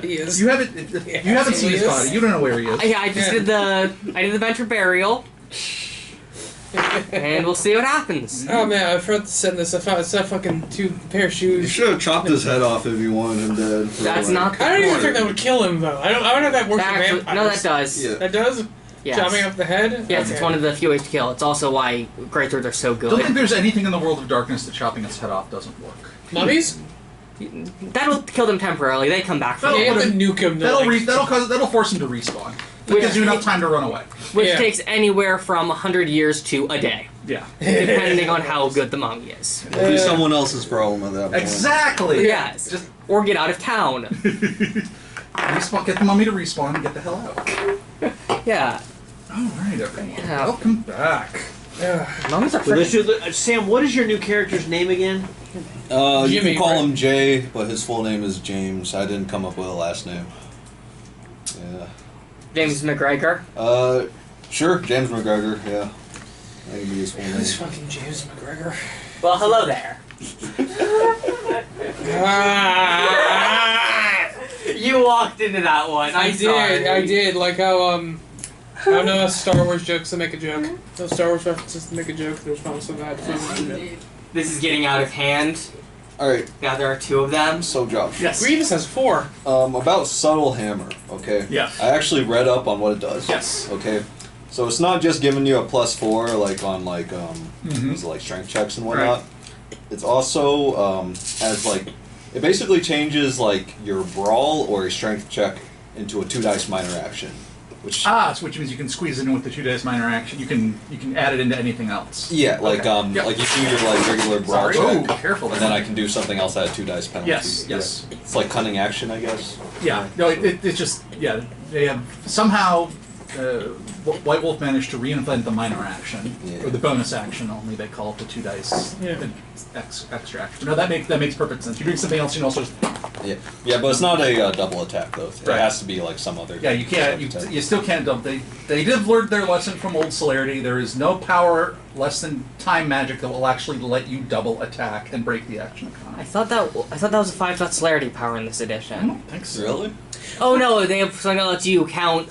He is. You haven't seen his body. You don't know where he is. Yeah, I did the venture burial. And we'll see what happens. Oh man, I forgot to send this. I found it's that fucking two pair of shoes. You should have chopped his head off if you wanted him dead. That's not. I don't even think that would kill him though. I don't know if that works for vampires. No, that does. Yeah. That does. Yes. Chopping off the head. Yes, Okay. it's one of the few ways to kill. It's also why great swords are so I good. don't think there's anything in the world of darkness that chopping its head off doesn't work. Mummies? That'll kill them temporarily. They come back from Yeah, it. but nuke him. That'll force him to respawn. That gives you enough time to run away. Which takes anywhere from 100 years to a day. Yeah. Depending on how good the mummy is. It'll be someone else's problem at that point. Exactly! Yes. Or get out of town. Respawn, get the mummy to respawn and get the hell out. Yeah. Alright, everyone. Yeah. Welcome back. Mummies are freaking... Sam, what is your new character's name again? You Jimmy, can call right? him Jay, but his full name is James. I didn't come up with a last name. Yeah. James McGregor. Sure, James McGregor, yeah. That can be his full name. This fucking James McGregor. Well, hello there. You walked into that one. I did. Like how, I don't know Star Wars jokes to make a joke. No Star Wars references to make a joke. There's probably so bad. This is getting out of hand. Alright, Now there are two of them. so Josh. Yes. Grievous has 4. About Subtle Hammer, okay? Yeah. I actually read up on what it does. Yes. Okay. So it's not just giving you a +4 like on like is it, like strength checks and whatnot. Right. It's also has like it basically changes like your brawl or a strength check into a 2-dice minor action. Which so which means you can squeeze it in with the 2-dice minor action. You can add it into anything else. yeah, like Okay. Yep. like you do your like regular brawl Sorry. check. Oh, careful. And then I can do something else at a 2-dice penalty. Yes, yes. Yeah. It's like cunning action, I guess. Yeah. No, it's just they have somehow White Wolf managed to reinvent the minor action or the bonus action only. They call it the 2-dice extra action. No, that makes perfect sense. You're doing something else. You can also Yeah, but it's not a double attack though. It Right. has to be like some other. yeah. You can't. You still can't double. They did learn their lesson from old celerity. There is no power less than time magic that will actually let you double attack and break the action economy. I thought that was a 5-dot celerity power in this I edition. don't think so. Really? Oh no, they have something that lets you count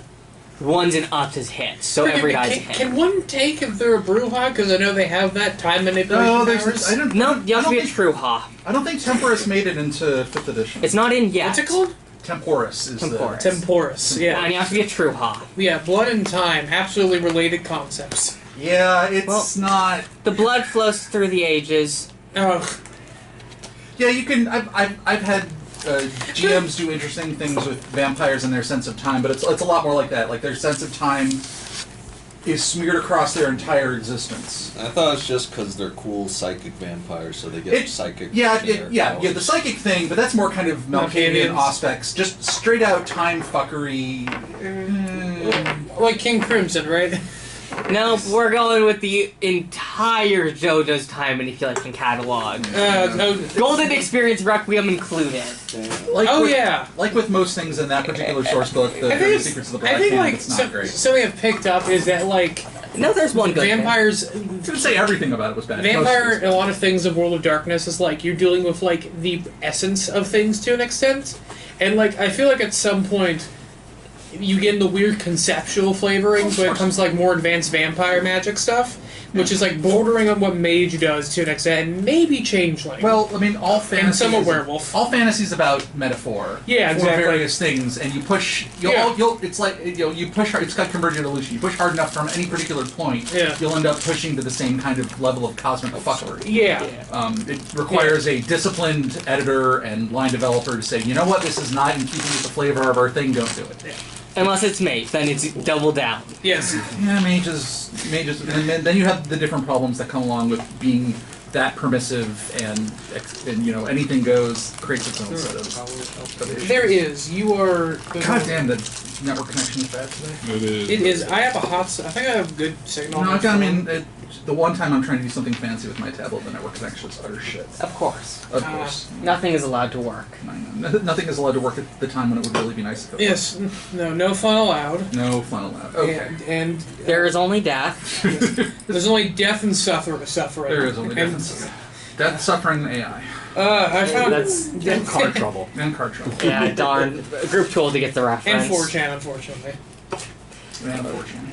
ones and ups as hits, so every guy's a hit. Can one take if they're a Brujah? Because I know they have that time manipulation No, powers. I don't. No, you have to be a think- true ha. I don't think Temporus made it into 5th edition. It's not in yet. What's it called? Temporus is Temporus. Temporus. Yeah. And you have to be a true ha. Yeah. Blood and time, absolutely related concepts. Yeah, it's not. The blood flows through the ages. Oh. Yeah, you can. I've had GMs do interesting things with vampires and their sense of time, but it's a lot more like that. Like their sense of time is smeared across their entire existence. I thought it's just because they're cool psychic vampires, so they get psychic. Yeah, in their yeah, powers. the psychic thing, but that's more kind of Malkavian aspects, just straight out time fuckery. Like King Crimson, right? No, we're going with the entire JoJo's time manipulation catalog. Golden Experience Requiem included. Like with most things in that particular source book, the Secrets of the Black I think Hand, like it's not great. something I've picked up is that like No, there's one good vampires. I didn't say everything about it was bad. Vampire, a lot of things of World of Darkness is like you're dealing with like the essence of things to an extent, and like I feel like at some point you get in the weird conceptual flavorings when it comes to like more advanced vampire magic stuff, which is like bordering on what Mage does to an extent, and maybe Changeling. Well, I mean, all fantasy and somewhat Werewolf. All fantasy's about metaphor. Yeah, for exactly. various things, and you push. It's like you push hard. It's got convergent illusion. You push hard enough from any particular point, you'll end up pushing to the same kind of level of cosmic fuckery. Yeah. It requires a disciplined editor and line developer to say, you know what, this is not in keeping with the flavor of our thing. Don't do it. Unless it's mage, then it's double down. Yes. Yeah, mages, and then you have the different problems that come along with being that permissive and you know anything goes creates its own set of issues. There is. You are. God damn, the network connection is bad today. It is. I have a hot. I think I have good signal. No, I mean, the one time I'm trying to do something fancy with my tablet, the network connection is utter shit. Of course. Of course. Nothing is allowed to work. Nothing is allowed to work at the time when it would really be nice if it Yes. No fun allowed. No fun allowed. Okay. And there is only death. There's only death and suffering. There is only death and suffering. Death, suffering, AI. I found That's Car trouble. And card trouble. yeah, darn. Group told to get the reference. and 4chan, unfortunately. And unfortunate.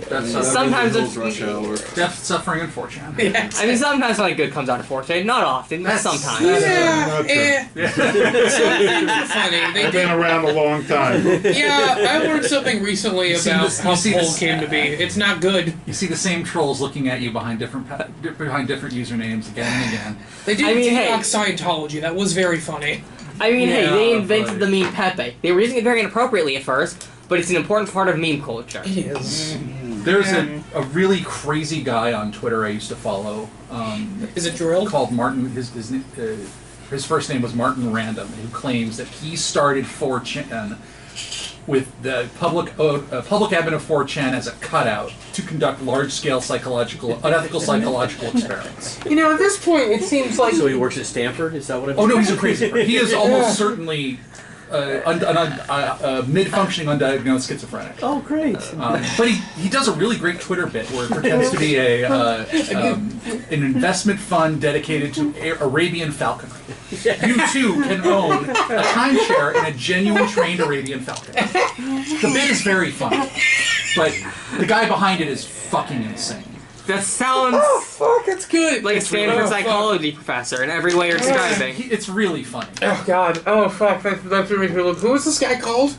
Sometimes it's it's- rush hour. Death, suffering, and fortune. Yeah. I mean, sometimes something good comes out of 4chan. Not often, but sometimes. Yeah, not true. Some things are funny. They I've been around a long time. Yeah, I learned something recently You see about this- how you see Poll this- came to be. It's not good. You see the same trolls looking at you behind different usernames again and again. They did I mean, debunk hey. Scientology. That was very funny. I mean, hey, Yeah, they invented but- the meme Pepe. They were using it very inappropriately at first, but it's an important part of meme culture. It is. There's a really crazy guy on Twitter I used to follow. Is it drilled? Called Martin. His first name was Martin Random, who claims that he started 4chan with the public admin of 4chan as a cutout to conduct large-scale unethical psychological experiments. You know, at this point, it seems like So he works at Stanford? Is that what I'm Oh no, he's a crazy person. He is Yeah. almost certainly mid-functioning undiagnosed schizophrenic. Oh, great. But he does a really great Twitter bit where it pretends to be an investment fund dedicated to Arabian falconry. You too can own a timeshare in a genuine trained Arabian falcon. The bit is very funny, but the guy behind it is fucking insane. That sounds oh fuck, it's good. like a Stanford Oh, fuck. psychology professor in every way you're describing. It's really funny. Oh god. Oh fuck. That's what makes me look. Who is this guy called?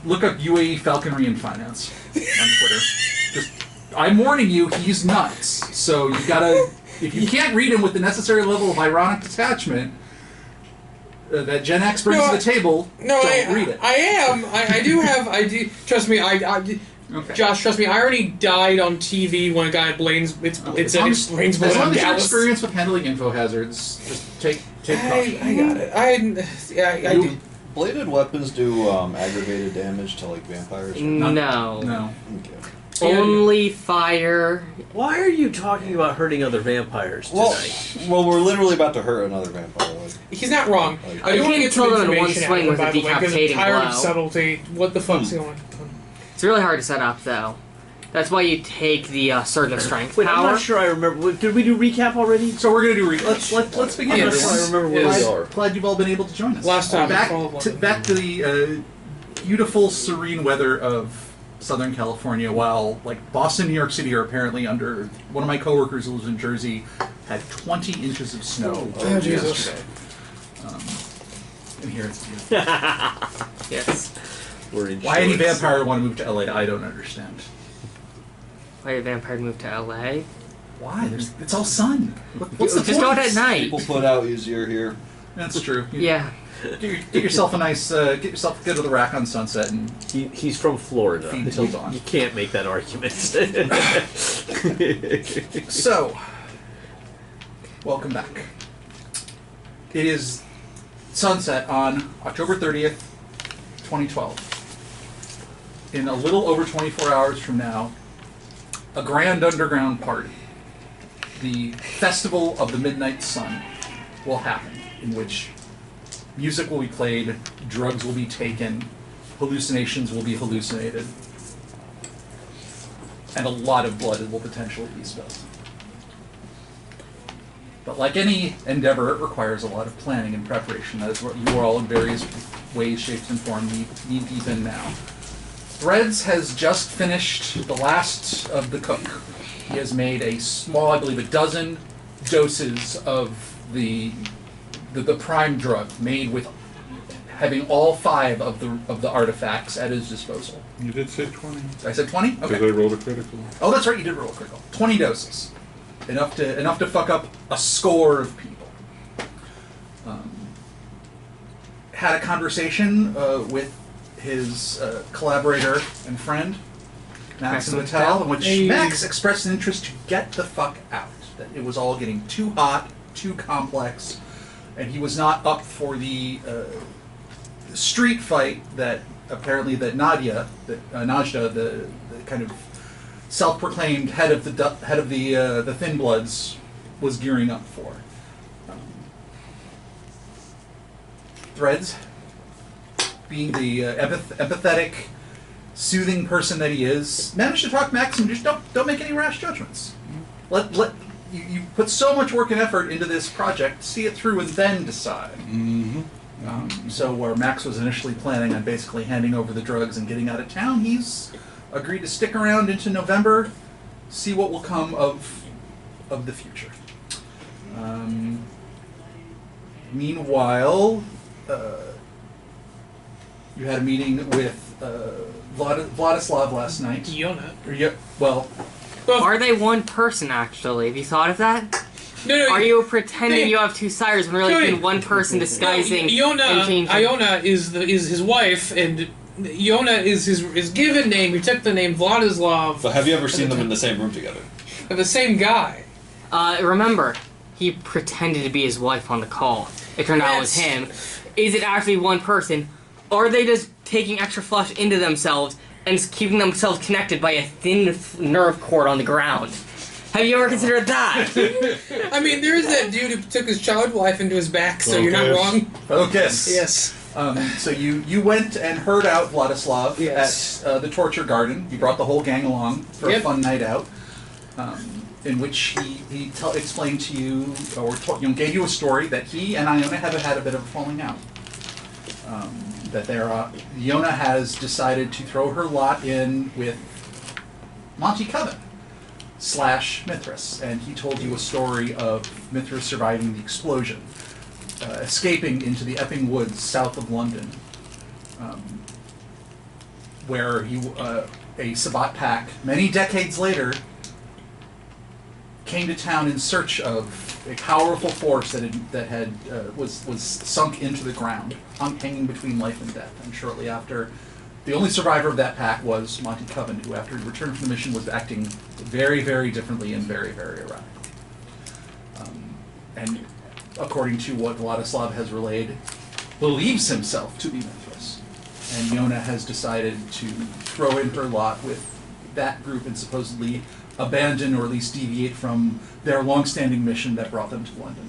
Look up UAE Falconry and Finance on Twitter. I'm warning you, he's nuts. So you gotta, if you can't read him with the necessary level of ironic detachment that Gen X brings to the table, don't read it. I am. I do have. I do. Trust me. Okay. Josh, trust me. I already died on TV when a guy blames it As long explains as blames you're on Dallas. experienced with handling info hazards, just take caution. I got it. I Do do. bladed weapons do aggravated damage to like vampires? No. No. Okay. Only fire. Why are you talking about hurting other vampires tonight? Well, we're literally about to hurt another vampire. Like, He's not wrong. Like- I do You want to can't get some kill them in one information swing out with of a it, by the way, 'cause I'm decapitating tired of blow. subtlety. What the fuck's going on? It's really hard to set up, though. That's why you take the Surge of Strength Wait, I'm power. not sure I remember. Did we do recap already? So we're gonna do let's begin. Yeah, I'm not sure I everyone. remember where we Yes. are. Glad you've all been able to join us. Last time, back all of to, them. back to the beautiful, serene weather of Southern California, while like Boston, New York City are apparently under. One of my coworkers who lives in Jersey had 20 inches of snow Oh, Jesus. yesterday. And here it's beautiful. Yes. We're in Why any shorts. vampire would want to move to LA, I don't understand. Why did Vampire move to LA? Why? It's all sun. What's the Just point? go out at night. People put out easier here. That's true. Yeah. Get yourself a nice, get to the rack on Sunset and He's from Florida. feed till dawn. You can't make that argument. So, welcome back. It is sunset on October 30th, 2012. In a little over 24 hours from now, a grand underground party, the Festival of the Midnight Sun, will happen, in which music will be played, drugs will be taken, hallucinations will be hallucinated, and a lot of blood will potentially be spilled. But like any endeavor, it requires a lot of planning and preparation. That is what you are all in various ways, shapes, and forms knee deep in now. Threads has just finished the last of the cook. He has made a small, I believe, a dozen doses of the prime drug, made with having all 5 of the artifacts at his disposal. You did say 20. I said 20? Because Okay. I rolled a critical. Oh, that's right. You did roll a critical. 20 doses, enough to fuck up a score of people. Had a conversation with his collaborator and friend, Max Maxim Vitale, in which Hey. Max expressed an interest to get the fuck out. That it was all getting too hot, too complex, and he was not up for the street fight that apparently that Najda, the kind of self-proclaimed head of the Thin Bloods, was gearing up for. Threads, being the empathetic, soothing person that he is, managed to talk Max and just don't make any rash judgments. Let you put so much work and effort into this project, see it through and then decide. So where Max was initially planning on basically handing over the drugs and getting out of town, he's agreed to stick around into November, see what will come of the future. Meanwhile, you had a meeting with Vladislav last night. Yona. Well, Are they one person, actually? Have you thought of that? No, Are you pretending you have two sires when really Cody. been one person disguising and changing? Iona is his wife, and Yona is his given name. He took the name Vladislav. But have you ever seen them in the same room together? They're the same guy. Remember, he pretended to be his wife on the call. It turned out it was him. Is it actually one person? Or are they just taking extra flesh into themselves and just keeping themselves connected by a thin nerve cord on the ground? Have you ever considered that? I mean, there's that dude who took his child wife into his back, so you're not wrong. Focus. Yes. So you went and heard out Vladislav at the Torture Garden. You brought the whole gang along for a fun night out, in which he explained to you, or gave you a story that he and Iona have had a bit of a falling out. That Iona has decided to throw her lot in with Monty Coven / Mithras, and he told you a story of Mithras surviving the explosion, escaping into the Epping Woods south of London, where a Sabbat pack, many decades later, came to town in search of a powerful force that was sunk into the ground, hanging between life and death. And shortly after, the only survivor of that pack was Monty Coven, who, after he returned from the mission, was acting very, very differently and very, very erratic. And according to what Vladislav has relayed, believes himself to be Mithras. And Yona has decided to throw in her lot with that group and supposedly abandon or at least deviate from their long-standing mission that brought them to London.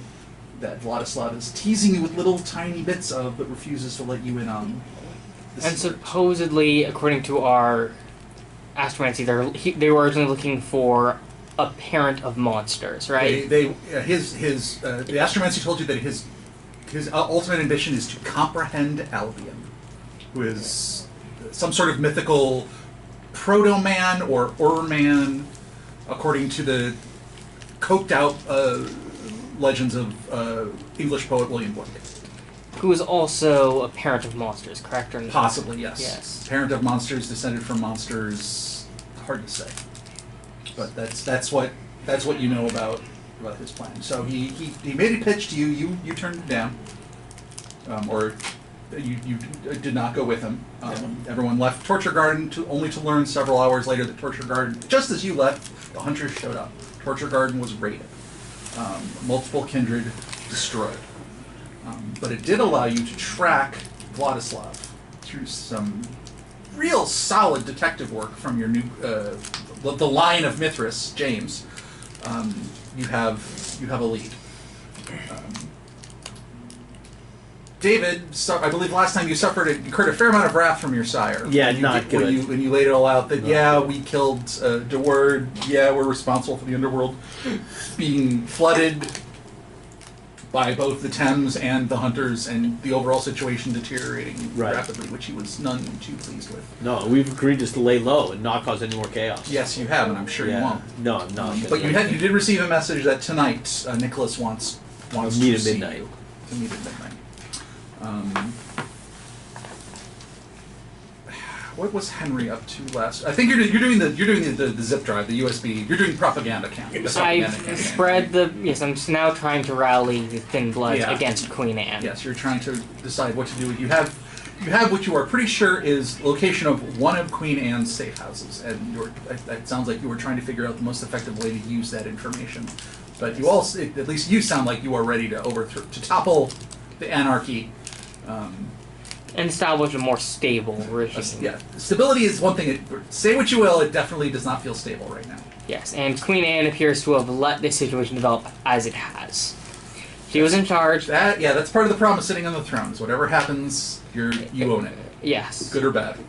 That Vladislav is teasing you with little tiny bits of, but refuses to let you in on. And supposedly, according to our astromancy, they were originally looking for a parent of monsters, right? The astromancy told you that his ultimate ambition is to comprehend Albion, who is some sort of mythical proto-man or Ur-man, according to the coked-out legends of English poet William Blake. Who is also a parent of monsters, correct? Or not? Possibly, yes. Yes. Parent of monsters, descended from monsters. Hard to say, but that's what you know about his plan. So he made a pitch to you. You turned it down, or you did not go with him. Everyone left Torture Garden only to learn several hours later that Torture Garden, just as you left, the hunters showed up. Torture Garden was raided. Multiple kindred destroyed. But it did allow you to track Vladislav through some real solid detective work from your new the line of Mithras, James. You have a lead. David, I believe last time you incurred a fair amount of wrath from your sire. Yeah, not good. When you laid it all out that, we killed De Word, we're responsible for the underworld being flooded by both the Thames and the Hunters, and the overall situation deteriorating rapidly, which he was none too pleased with. No, we've agreed just to lay low and not cause any more chaos. Yes, you have, and I'm sure you won't. No, I'm not. But you did receive a message that tonight Nicholas wants meet to at see midnight. you. To meet at midnight. What was Henry up to last? I think you're doing the zip drive, the USB. You're doing propaganda campaign. I've spread Yes, I'm now trying to rally the Thin Bloods against Queen Anne. Yes, you're trying to decide what to do. You have what you are pretty sure is location of one of Queen Anne's safe houses, and it sounds like you were trying to figure out the most effective way to use that information. But you all, at least you sound like you are ready to topple the anarchy. And establish a more stable regime. Yeah, stability is one thing. Say what you will, it definitely does not feel stable right now. Yes, and Queen Anne appears to have let this situation develop as it has. She was in charge. That's part of the problem of sitting on the throne. Is whatever happens, you own it. Yes. Good or bad.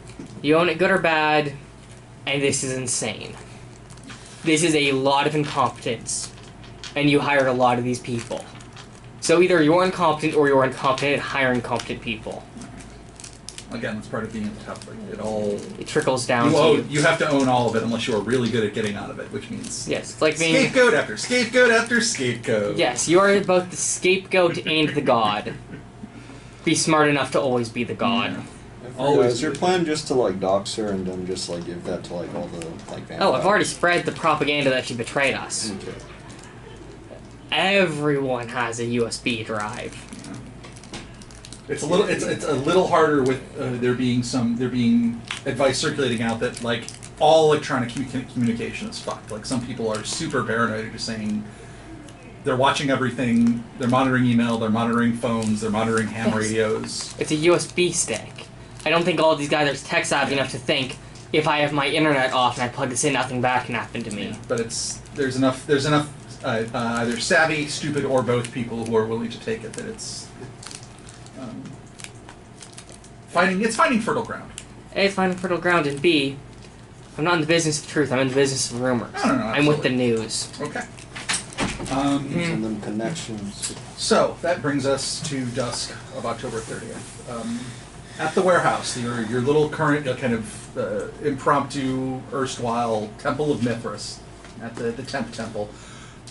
You own it, good or bad, and this is insane. This is a lot of incompetence and you hired a lot of these people. So either you're incompetent or you're incompetent at hiring competent people. Again, it's part of being a tough. It trickles down you have to own all of it unless you're really good at getting out of it, which means yes, it's like being scapegoat after scapegoat after scapegoat. Yes, you are both the scapegoat and the god. Be smart enough to always be the god. Always. Is your plan just to like dox her and then just like give that to like all the like vampires? Oh, I've already spread the propaganda that she betrayed us. Okay. Everyone has a USB drive. It's a little harder with there being advice circulating out that like all electronic communication is fucked. Like some people are super paranoid, just saying they're watching everything, they're monitoring email, they're monitoring phones, they're monitoring ham radios. It's a USB stick. I don't think all of these guys are tech savvy enough to think if I have my internet off and I plug this in, nothing bad can happen to me. Yeah, but there's enough either savvy, stupid, or both people who are willing to take it that it's finding fertile ground. A, it's finding fertile ground, and B, I'm not in the business of truth, I'm in the business of rumors. No, I'm with the news. Okay. Using them connections. So that brings us to dusk of October 30th. At the warehouse, your little current kind of impromptu, erstwhile Temple of Mithras at the 10th Temple.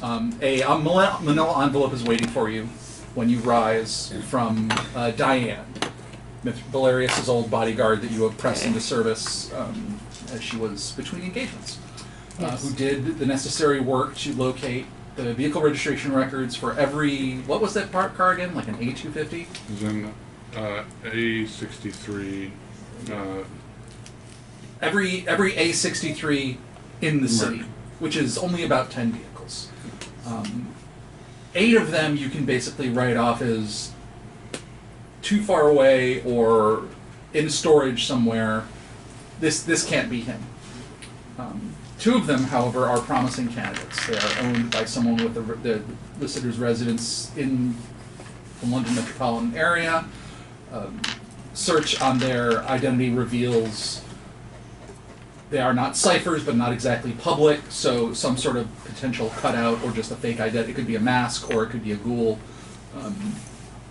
A manila envelope is waiting for you when you rise from Diane, Valerius's old bodyguard that you have pressed into service as she was between engagements, who did the necessary work to locate the vehicle registration records for every, what was that car again, like an A250? It was in A63. Every A63 in the city, which is only about 10 vehicles. 8 of them you can basically write off as too far away or in storage somewhere. This can't be him. 2 of them, however, are promising candidates. They are owned by someone with the visitor's residence in the London metropolitan area. Search on their identity reveals they are not ciphers, but not exactly public, so some sort of potential cutout or just a fake identity. It could be a mask or it could be a ghoul,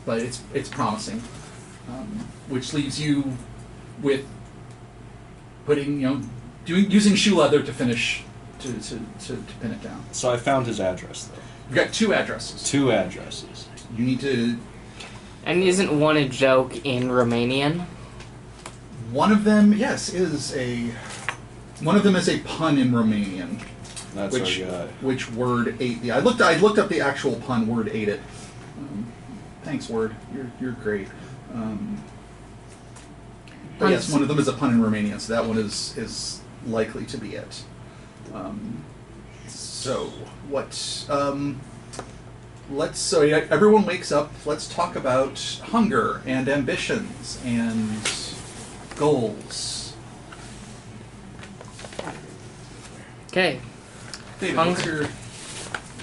but it's promising. Which leaves you with putting, using shoe leather to finish to pin it down. So I found his address though. You've got 2 addresses. 2 addresses. You need to. And isn't one a joke in Romanian? One of them, yes, is a. One of them is a pun in Romanian. That's our guy. Which Word ate the? I looked up the actual pun. Word ate it. Thanks, Word. You're great. But yes, one of them is a pun in Romanian, so that one is likely to be it. So what? So everyone wakes up. Let's talk about hunger and ambitions and goals. Okay. David, Hunger.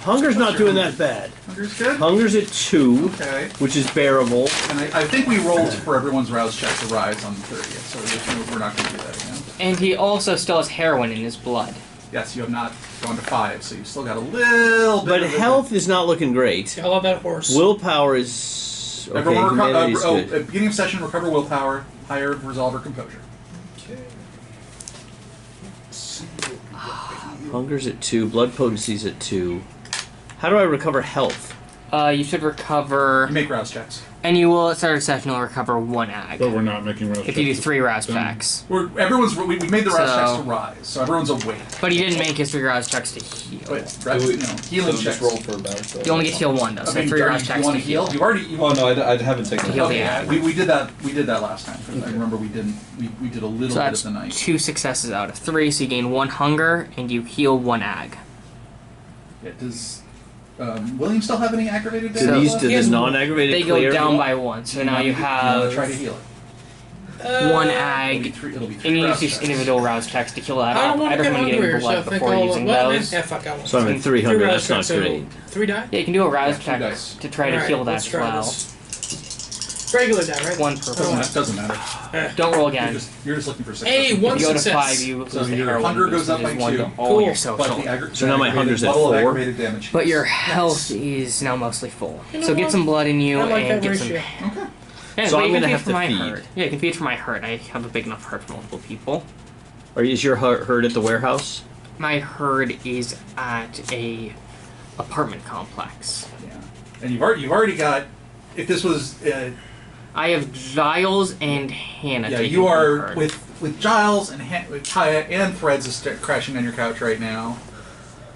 Hunger's not doing that bad. Hunger's good? Hunger's at 2, Okay. which is bearable. And I think we rolled for everyone's rouse check to rise on the 30th, so we're not going to do that again. And he also still has heroin in his blood. Yes, you have not gone to 5, so you've still got a little bit But of health is not looking great. I love that horse. Willpower is... Okay, Everyone humanity's good. at beginning of session, recover willpower, higher resolve or composure. Hunger's at 2, blood potency's at 2. How do I recover health? You should recover... You make rouse checks. And you will, at start of session, you'll recover 1 ag. But we're not making rouse If you do checks. 3 rouse checks. We made the rouse checks to rise, so everyone's awake. But he didn't make his 3 rouse checks to heal. But healing So checks. just roll for a bounce. You only get to heal 1, though, so 3 rouse checks you want to to heal? heal. You already. Oh no, I haven't taken To heal it. the Okay, ag. we did that. We did that last time. 'Cause I remember we didn't. We did a little So bit that's of the night. 2 successes out of 3, so you gain 1 hunger, and you heal 1 ag. Yeah, does William still have any aggravated Do damage these left? do the Yes. non-aggravated They clear? go down by 1, so now you wanna try to have heal it. 1 It'll be ag, 3. It'll be and 3 you need rouse to use checks. individual rouse checks to kill that I off. don't want I to get recommend hungry, getting so I blood think before I'll... using well, those. yeah, fuck, I won't. So I'm at 300, rouse that's not checks, so great. 3 die? Yeah, you can do a rouse Yeah, 2 check dice. to try to Alright, heal that let's as try well. this. Regular die, right? One per Doesn't matter. Don't roll again. You're just looking for success. Hey, one If you go to success. 5, you So lose the your heroin. hunger boost, goes up and by there's 2. one to all Cool. your But social. so now my hunger's at level of 4. aggravated damage. But your health is now mostly full. You know So get what? some blood in you I like and that get some. ratio. Okay. Yeah, So but I'm you can gonna feed have for to my feed. herd. Yeah, you can feed for my herd. I have a big enough herd for multiple people. Or is your herd at the warehouse? My herd is at a apartment complex. Yeah. And you've already got. If this was. I have Giles and Hannah. Yeah, taking you the are herd. with Giles and with Kaya and Threads is crashing on your couch right now.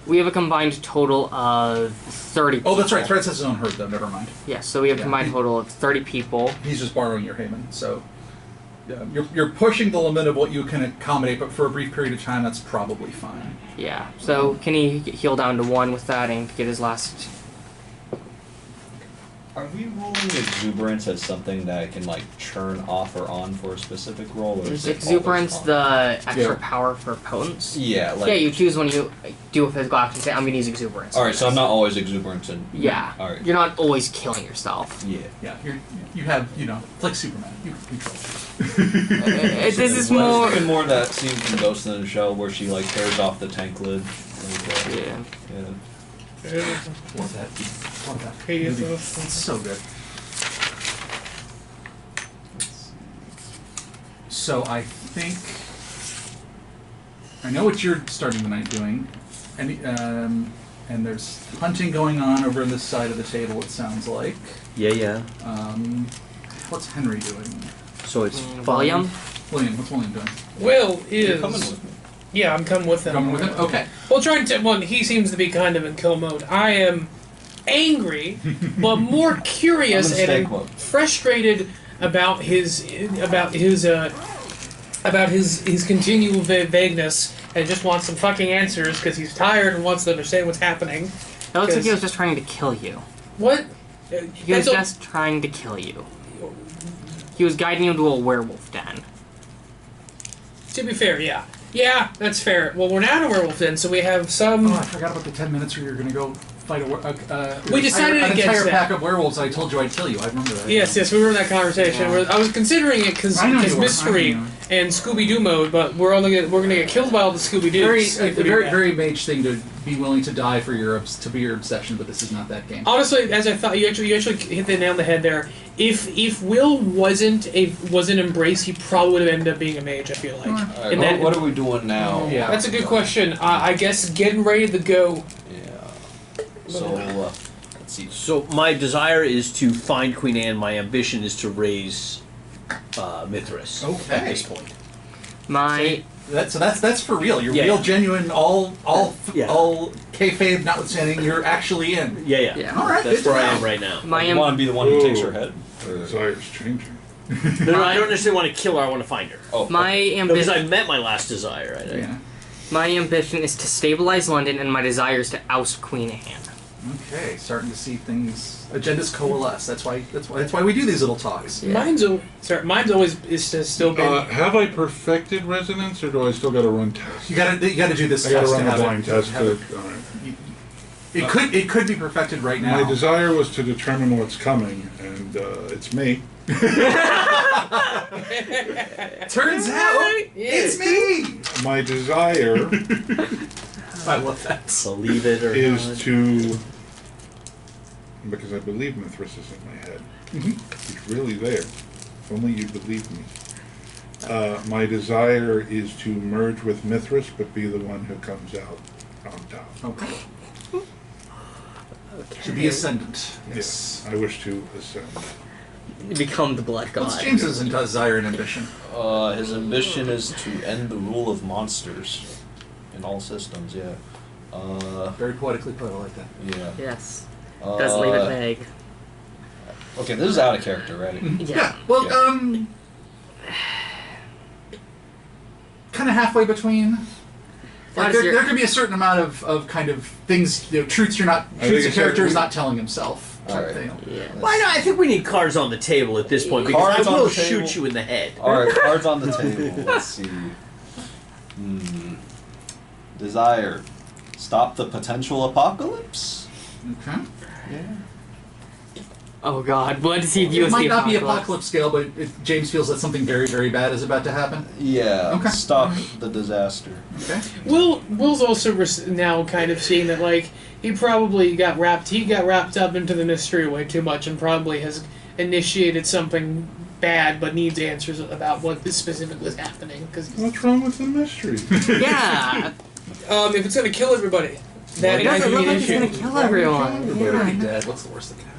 We have a combined total of 30 people. Oh, that's right. Threads has his own herd, though. Never mind. Yes, so we have a Yeah. combined total of 30 people. He's just borrowing your Haven. So yeah, you're pushing the limit of what you can accommodate, but for a brief period of time, that's probably fine. Yeah, so can he heal down to 1 with that and get his last... Are we ruling exuberance as something that I can like churn off or on for a specific role? Or Is it exuberance always on? the extra Yeah. power for potence? Yeah, like Yeah, you choose when you do a physical action. Say, I'm going to use exuberance. all right. So I'm not always exuberance and Yeah. All right. You're not always killing yourself. Yeah. Yeah, you have it's like Superman. You can control. This is Well, I was more... thinking more that scene from Ghost in the Shell where she like tears off the tank lid. Like, Yeah. yeah. Love that. Love that. Hey, movie. it's It's so good. So I think I know what you're starting the night doing, and there's hunting going on over on this side of the table. It sounds like. Yeah. What's Henry doing? So it's William? William, what's William doing? Will You're is. coming with me. Yeah, I'm coming with him. Coming with him? Okay. Well, trying to. Well, he seems to be kind of in kill mode. I am angry, but more curious I'm in and steak mode. frustrated about his continual vagueness, and just wants some fucking answers because he's tired and wants to understand what's happening. It looks like he was just trying to kill you. What? He was just trying to kill you. He was guiding you to a werewolf den. To be fair, yeah. Yeah, that's fair. Well, we're now in a werewolf den, so we have some. Oh, I forgot about the 10 minutes where you're going to go fight We decided an against entire that. pack of werewolves. I told you I'd kill you. I remember that. Yes, we were in that conversation. Yeah. I was considering it because I know you were, mystery I know. and Scooby Doo mode, but we're gonna get killed by all the Scooby Doos. Very mage thing to be willing to die for your obsession, but this is not that game. Honestly, as I thought, you actually hit the nail on the head there. If Will wasn't embraced, he probably would have ended up being a mage. I feel like. All right, And what, then- what are we doing now? Yeah. That's a good question. I guess getting ready to go. Yeah. So let's see. So my desire is to find Queen Anne. My ambition is to raise Mithras. Okay. At this point. My That's for real. You're Yeah, real, yeah. genuine, all Yeah. kayfabe notwithstanding. You're actually in. Yeah. Yeah. All right, That's good to where I know. am right now. my You want to be the one who takes her Ooh. head? Or- Desire's changing. No, I don't necessarily want to kill her. I want to find her. Oh, my Because I ambition. met my last desire. Right? Yeah. My ambition is to stabilize London, and my desire is to oust Queen Anne. Okay, starting to see things. Agendas coalesce. That's why we do these little talks. Yeah. Mine's always is to still be. Have I perfected resonance, or do I still got to run tests? You gotta do this I got to test run to the have blind it. test. have it. All right. It could be perfected right now. My desire was to determine what's coming, and it's me. Turns out it's me. My desire I love that. Believe it or is not. to, because I believe Mithras is in my head. Mhm. He's really there. If only you believe me. My desire is to merge with Mithras, but be the one who comes out on top. Okay. To be ascendant. Yes. I wish to ascend. Become the blood god. What's James's desire and ambition? his ambition is to end the rule of monsters in all systems. Yeah. Very poetically put. I like that. Yeah. Yes. Does leave it vague. Okay, this is out of character, right? Yeah. Well, Yeah. kind of halfway between. How Like does there your- could be a certain amount of kind of things, truths think a it's character like- is not telling himself. All right. Thing. Yeah. Why not? I think we need cards on the table at this point because Cards I on will the table. shoot you in the head. All right, cards on the table. Let's see. Desire. Stop the potential apocalypse. Okay. Yeah. Oh God, we'll have to see if It might not be apocalypse. apocalypse scale, but James feels that something very, very bad is about to happen. Yeah. Okay. Stop the disaster. Okay. Will's also now kind of seeing that like he probably got wrapped up into the mystery way too much and probably has initiated something bad but needs answers about what specifically is happening. Cause What's wrong with the mystery? Yeah, if it's gonna kill everybody, that it might doesn't be look an like it's issue. gonna kill everyone. Everybody. Yeah, Dead. What's the worst that can happen?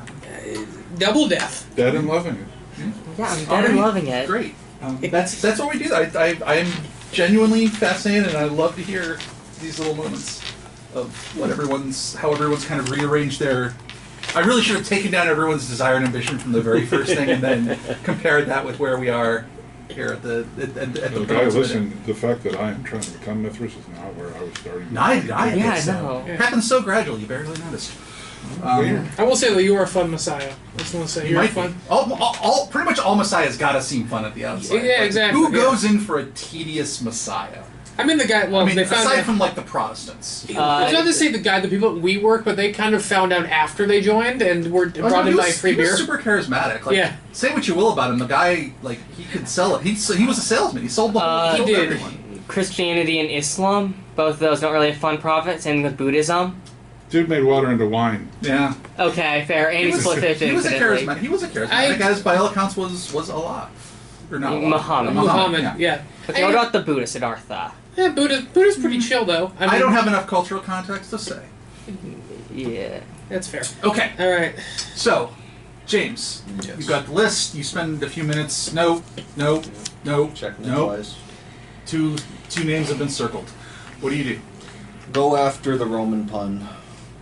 Double death. Dead and loving it. yeah, I'm dead Alright, and loving it. Great. That's what we do. I am genuinely fascinated, and I love to hear these little moments of how everyone's kind of rearranged their. I really should have taken down everyone's desire and ambition from the very first thing, and then compared that with where we are here at the Guy, listen, the fact that I am trying to become Mithras is not where I was starting. Yeah, so. no. It happens so gradually, you barely noticed. Weird. I will say that you are a fun messiah. I just want to say You you're might fun. be. Pretty much all messiahs gotta seem fun at the outside. Yeah, exactly, Who yeah. goes in for a tedious messiah? I mean the guy. Well, I mean, they found aside out. from like the Protestants. It's not to say the guy, the people at we work, but they kind of found out after they joined and were brought in by free he was beer. super charismatic. Like, Yeah. Say what you will about him, the guy, like, he could sell it. He was a salesman. He sold the whole. He sold did. Everyone. Christianity and Islam, both of those don't really have fun profit. Same with Buddhism. Dude made water into wine. Yeah. Okay, fair. And he split fish He was a incidentally. charismatic. He was a charismatic, as by all accounts was alive. Or not alive. Muhammad. Muhammad, yeah. Okay, what about the Buddha Siddhartha? Yeah, Buddha's pretty chill though. I mean, I don't have enough cultural context to say. Yeah. That's fair. Okay. All right. So, James, Yes. you've got the list. You spend a few minutes. Nope. Checking it Nope. twice. Two names have been circled. What do you do? Go after the Roman pun.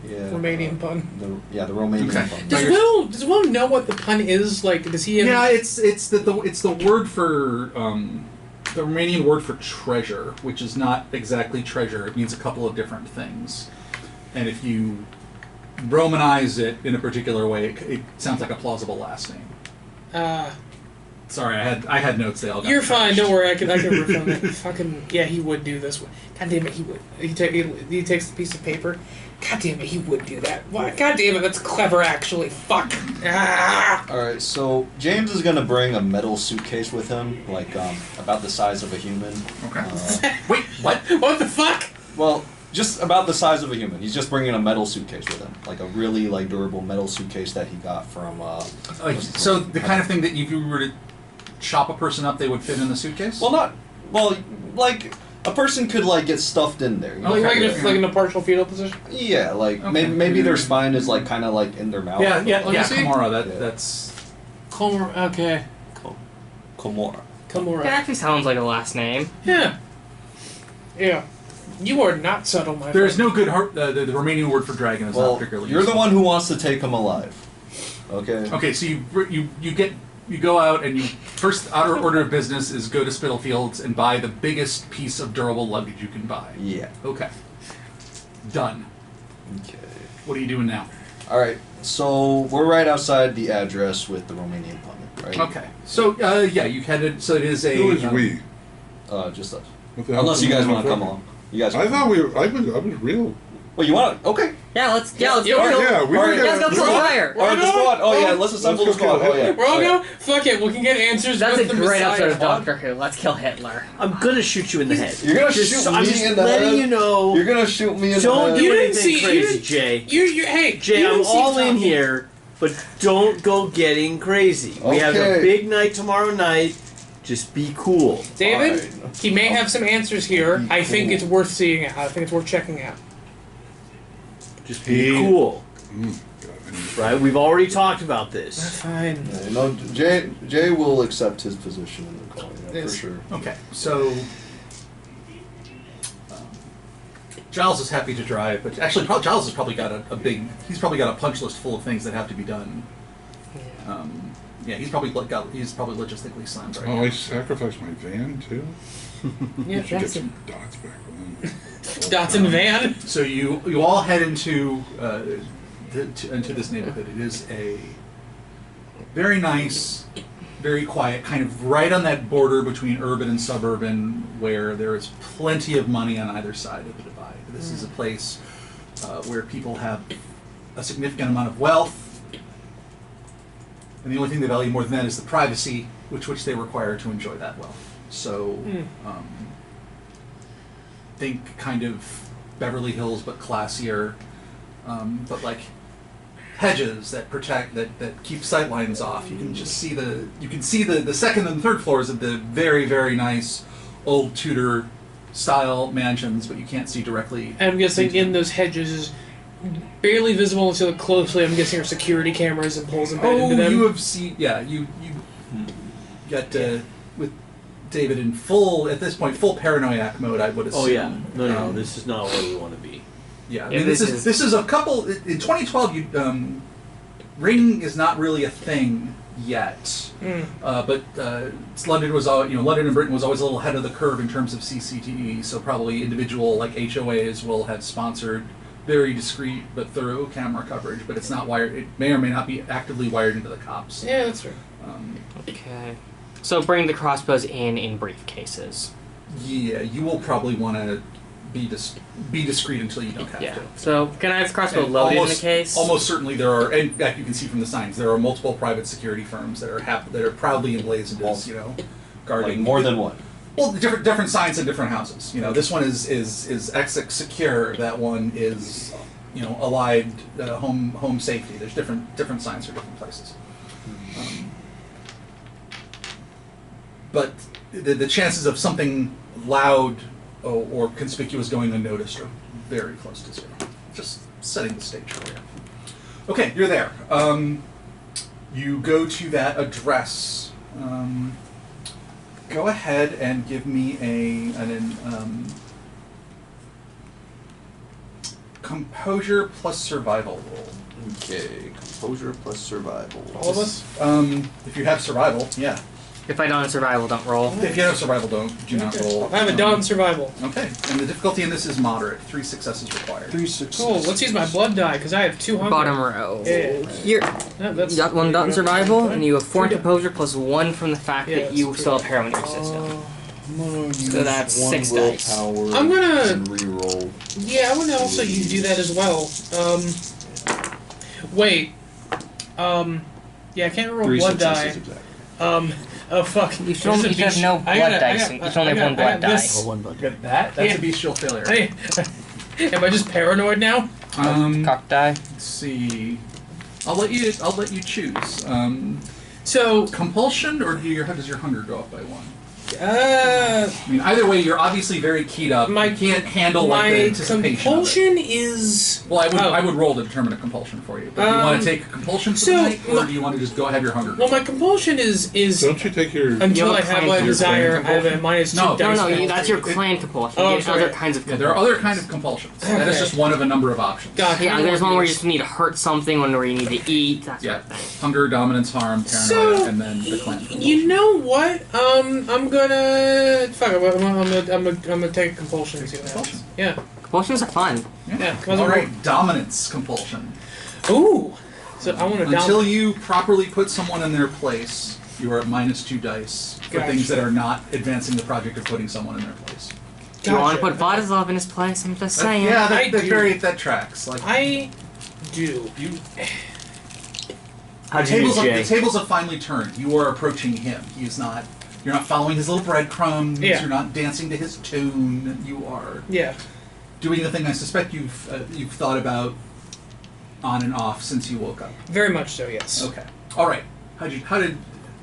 Yeah. Romanian pun. The Romanian Okay. pun. Does Will know what the pun is? Like, does he? Have, Yeah, it's the word for the Romanian word for treasure, which is not exactly treasure. It means a couple of different things, and if you Romanize it in a particular way, it sounds like a plausible last name. Sorry, I had notes. They all got You're fine. trashed. Don't worry. I can riff on that. Fucking yeah, he would do this. God damn it, he would. He takes the piece of paper. God damn it, he would do that. What? God damn it, that's clever. Actually, fuck. Ah! All right, so James is gonna bring a metal suitcase with him, like about the size of a human. Okay. Wait, what? What the fuck? Well, just about the size of a human. He's just bringing a metal suitcase with him, like a really durable metal suitcase that he got from. So the kind of thing that if you were to chop a person up, they would fit in the suitcase? Like a person could get stuffed in there. You know? Like in a partial fetal position. Yeah, Okay. maybe their spine is kind of in their mouth. Yeah, Let me see. Kimura, Yeah. that's... Okay. Komora. Kimura. That actually sounds like a last name. Yeah. Yeah. You are not subtle, my There's friend. no good the Romanian word for dragon is not Well, particularly you're the useful. one who wants to take him alive. Okay. Okay, so you go out and you first order of business is go to Spitalfields and buy the biggest piece of durable luggage you can buy. Yeah. Okay. Done. Okay. What are you doing now? All right. So we're right outside the address with the Romanian pun, right? Okay. So yeah, you headed. So it is a. Who is we? Just us. What the hell Unless you guys want to from? come along. You guys. I thought I was real. Well, you want to? Okay. Yeah, let's go. Yeah, Kill- Yeah, we All were right, gonna. let's go kill the fire. All right, the squad. Oh yeah, let's assemble the Let's go squad. kill Oh yeah. We're all All go. right. Fuck it. We can get answers. That's with a the great Messiah. episode of Doctor Who. Let's kill Hitler. I'm gonna shoot you in the head. You're gonna Just- shoot I'm me just in the letting head? you know. You're gonna shoot me in the Don't head. do You didn't anything see- you crazy, didn't- Jay. Hey, Jay, you I'm didn't see all in Tom. here, but don't go getting crazy. We have a Okay. big night tomorrow night. Just be cool. David, Fine. he may have some answers here. Be I think cool. it's worth seeing out. I think it's worth checking out. Just be cool. God, Right? We've already talked about this. Fine. Yeah, no, Jay will accept his position in the call. Yeah, Yes. for sure. Okay, so Giles is happy to drive, but actually, Giles has probably got a big. He's probably got a punch list full of things that have to be done. Yeah, he's probably logistically slammed right Oh, now. I sacrificed my van too. Yeah, I should get that's some dots back then. Dotson van. So you all head into into this neighborhood. It is a very nice, very quiet, kind of right on that border between urban and suburban, where there is plenty of money on either side of the divide. This is a place where people have a significant amount of wealth, And the only thing they value more than that is the privacy which they require to enjoy that wealth. So, think kind of Beverly Hills, but classier, but like hedges that protect, that keep sightlines off. You can just see the second and third floors of the very, very nice old Tudor style mansions, but you can't see directly. I'm guessing in those hedges is barely visible until you look closely. I'm guessing are security cameras and poles embedded into them. You have seen, you got with David in full, at this point, full paranoiac mode, I would assume. Oh yeah, no, this is not where we want to be. Yeah, I mean, this is a couple. In 2012, Ring is not really a thing yet, but London was London and Britain was always a little ahead of the curve in terms of CCTV. So probably individual like HOAs will have sponsored very discreet but thorough camera coverage, but it's not wired. It may or may not be actively wired into the cops. Yeah, that's right. Okay. So bring the crossbows in briefcases. Yeah, you will probably want to be discreet until you don't have to. So can I have the crossbow And loaded in the case? Almost certainly there are, and in fact you can see from the signs, there are multiple private security firms that are proudly emblazoned as, guarding. Like more than one. Well, different signs in different houses. This one is Exit Secure. That one is, Allied Home Safety. There's different signs for different places. But the chances of something loud or conspicuous going unnoticed are very close to zero. Just setting the stage for you. Okay, you're there. You go to that address. Go ahead and give me an composure plus survival roll. Okay, composure plus survival. All of us? If you have survival, yeah. If I don't have survival, don't roll. If you have survival, do not roll. I have a dawn survival. Okay, and the difficulty in this is moderate. 3 successes required. 3 successes. Cool. Let's use my blood die because I have 200. Bottom row. Yeah. Here. That's You got 1 dot in survival, and you have 4 in Three composure plus 1 from the fact Yeah, that you that's still have Faerûn in your system. I'm gonna use So that's 1 6 dice. willpower I'm gonna- and reroll. Yeah, I want to also do that as well. Wait. Yeah, I can't roll 3 blood die. successes exactly. Oh fuck. You should only have no blood dice. You should only have 1 blood die. Or one button. Get that? That's Yeah. a bestial failure. Hey, am I just paranoid now? Cock die. Let's see. I'll let you choose. So, Compulsion, or does your hunger go up by 1? uh, I mean, either way, you're obviously very keyed up. My- you can't handle my the anticipation of it. compulsion is. Well, Oh. I would roll to determine a compulsion for you. But do you want to take a compulsion for so the night, or my- do you want to just go have your hunger? Well, my compulsion is Don't you take your... until You I have a have clan a for your desire. clan I have a minus 2 No. dice. No, penalty. that's your clan compulsion. Oh, There's sorry. other kinds of Yeah, compulsions. there are other kind of compulsions. That is Okay. just one of a number of options. Gotcha. Yeah, there's one where you just need to hurt something, one where you need to eat, that sort Yeah, of thing. hunger, dominance, harm, paranoia, So, and then the clan. You know what? I'm gonna fuck it. I'm gonna take a compulsion and see what happens. Compulsion. Yeah. Compulsions are fun. Yeah. All right, dominance compulsion. Ooh. So I want to Until you properly put someone in their place, you are at minus 2 dice for Gotcha. things that are not advancing the project of putting someone in their place. Do you want to put Vladislav in his place? I'm just saying. Yeah, I do. that tracks. Like I do. you, How'd the you do, tables, Jay? the tables have finally turned. You are approaching him. He is not. You're not following his little breadcrumbs. Yeah. You're not dancing to his tune. You are Yeah. doing the thing I suspect you've thought about on and off since you woke up. Very much so. Yes. Okay. All right. How did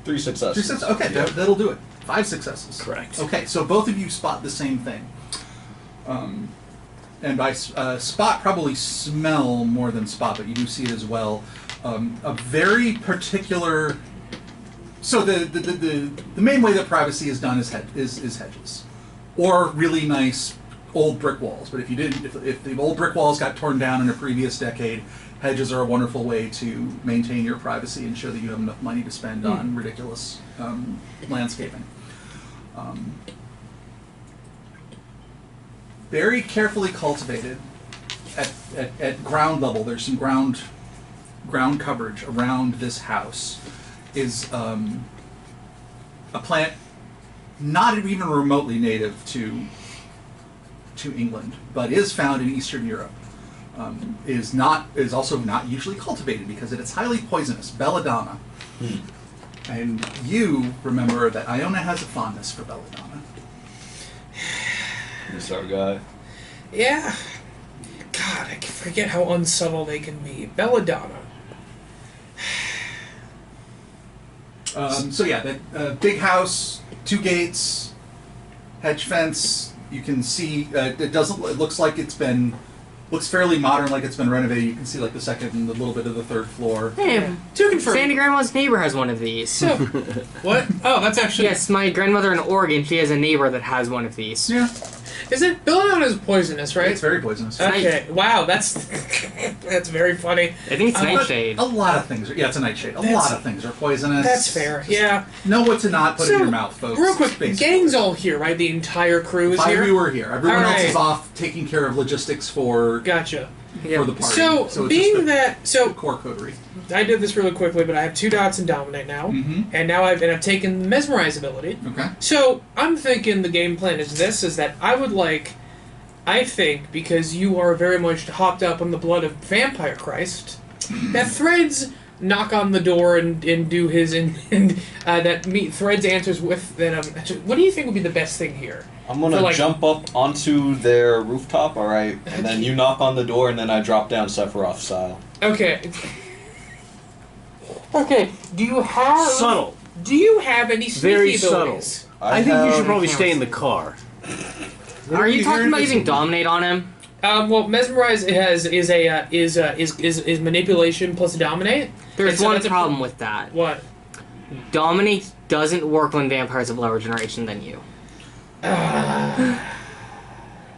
3 successes. 3 successes? Okay, Yeah. that'll do it. 5 successes. Correct. Okay, so both of you spot the same thing. And by spot, probably smell more than spot, but you do see it as well. A very particular. So the main way that privacy is done is hedges, or really nice old brick walls. But if the old brick walls got torn down in a previous decade, hedges are a wonderful way to maintain your privacy and show that you have enough money to spend on ridiculous landscaping. Very carefully cultivated at ground level. There's some ground coverage around this house. Is a plant not even remotely native to England, but is found in Eastern Europe. is also not usually cultivated because it is highly poisonous. Belladonna. And you remember that Iona has a fondness for belladonna. This our guy. Yeah. God, I forget how unsubtle they can be. Belladonna. So yeah, that big house, 2 gates, hedge fence. You can see it doesn't. It looks like looks fairly modern, like it's been renovated. You can see like the second and a little bit of the third floor. Hey, To confirm. Sandy Grandma's neighbor has one of these. So, what? Oh, that's actually... Yes, my grandmother in Oregon, she has a neighbor that has one of these. Yeah, Is it... Belladonna is poisonous, right? it's very poisonous. Okay, wow, that's... that's very funny. I think it's But nightshade. a lot of things. Yeah, it's a nightshade. A That's- lot of things are poisonous. That's fair, yeah. Know what to not put So, in your mouth, folks. Real quick, basically. gang's all here, right? The entire crew is 5 here? of you are here. Everyone else Alright. is off taking care of logistics for Gotcha. the party. So, it's being just the that... So, core coterie. I did this really quickly, but I have 2 dots in Dominate now. Mm-hmm. And now I've taken the Mesmerize ability. Okay. So, I'm thinking the game plan is this, is that I would like... I think, because you are very much hopped up on the blood of Vampire Christ, that Threads knock on the door and do his... Threads answers with... what do you think would be the best thing here? I'm gonna For, like- jump up onto their rooftop, alright? And then you knock on the door and then I drop down Sephiroth style. Okay. Okay, do you have... Subtle. Do you have any sneaky Very abilities? I think you have- should probably stay in the car. Are you talking about using Dominate on him? Well, Mesmerize is manipulation plus dominate. There's And so one that's a- problem with that. What? Dominate doesn't work when vampires have lower generation than you.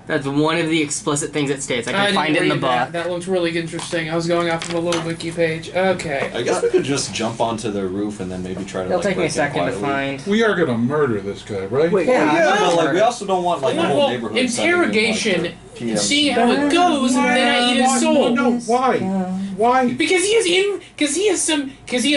That's one of the explicit things it states. I can didn't find it in the read book. That looks really interesting. I was going off of a little wiki page. Okay. I guess we could just jump onto their roof and then maybe try to It'll like take me a break in second to quietly. find. We are gonna murder this guy, right? Wait, Yeah, Yeah, well, but like we also don't want like the whole Well, neighborhood sending in, like, interrogation, their PMs. see how it goes, and then I eat his soul. No, why? Why? Because he has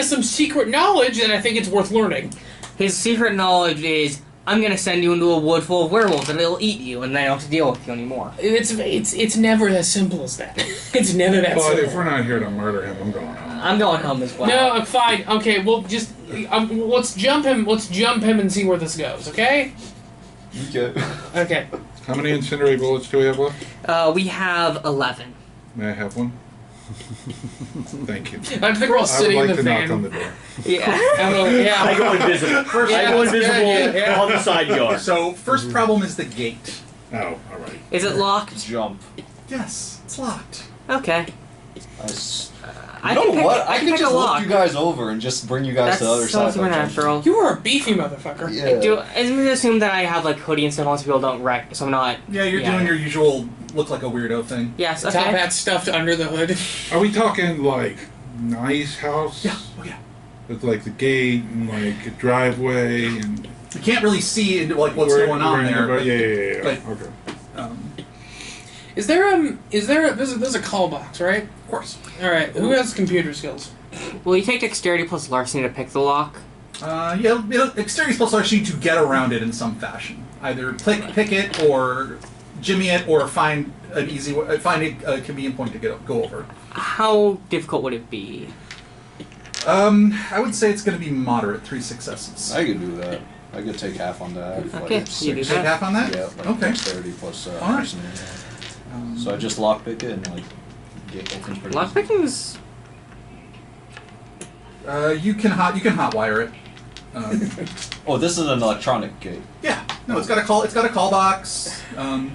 some secret knowledge that I think it's worth learning. His secret knowledge is, I'm gonna send you into a wood full of werewolves and it'll eat you, and then I don't have to deal with you anymore. It's never as simple as that. It's never that But if simple. we're not here to murder him, I'm going home. I'm going home as well. No, fine. Okay, well, just let's jump him. Let's jump him and see where this goes. Okay. Okay. Okay. How many incinerate bullets do we have left? We have 11. May I have one? Thank you. I think we're all I would sitting like in to the knock fan. on the door. Yeah. Yeah. I go invisible. First, I go that's good, invisible yeah. on the side yard. So first problem is the gate. Oh, all right. Is it locked? Jump. Yes, it's locked. Okay. You know what? I can could pick just a lift lock. you guys over and just bring you guys That's to the other so side. by supernatural. You are a beefy motherfucker. jumping. Yeah. Isn't it assumed that I have like hoodie and stuff on so people don't wreck, so I'm not... Yeah, you're doing your usual look like a weirdo thing. Yes, Top okay. hat stuffed under the hood. Are we talking like nice house? Yeah. Oh yeah. With like the gate and like a driveway and You can't really see into like what's going on there. But, Yeah. but- Okay. Is there there's a call box, right? of course. All right. Who has computer skills? Will you take dexterity plus larceny to pick the lock? Exterior plus larceny to get around it in some fashion. Either pick it or jimmy it or find an easy way, find a convenient point to go over. How difficult would it be? I would say it's going to be moderate, 3 successes. I could do that. I could take half on that. Okay, like you do six. Take that. half on that? Yeah, like Okay. dexterity plus All right. arsenal. So I just lockpick it and like get opens pretty easy. Lockpicking is... You can hotwire it. Oh, this is an electronic gate. Yeah, no, it's got a call box. Yeah,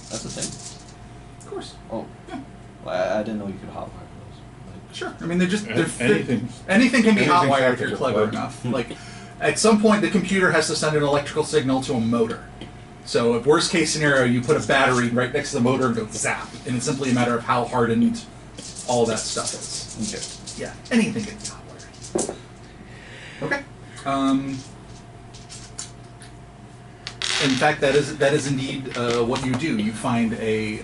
That's the thing. of course. Oh, Yeah. well, I didn't know you could hotwire those. Sure. I mean, Anything. anything can be Anything's hotwired if you're electrical, clever right? enough. Like, at some point, the computer has to send an electrical signal to a motor. So, if worst case scenario, you put a battery right next to the motor and go zap, and it's simply a matter of how hardened all that stuff is. Okay. Yeah, anything can be hotwired. Okay. In fact, that is indeed what you do. You find a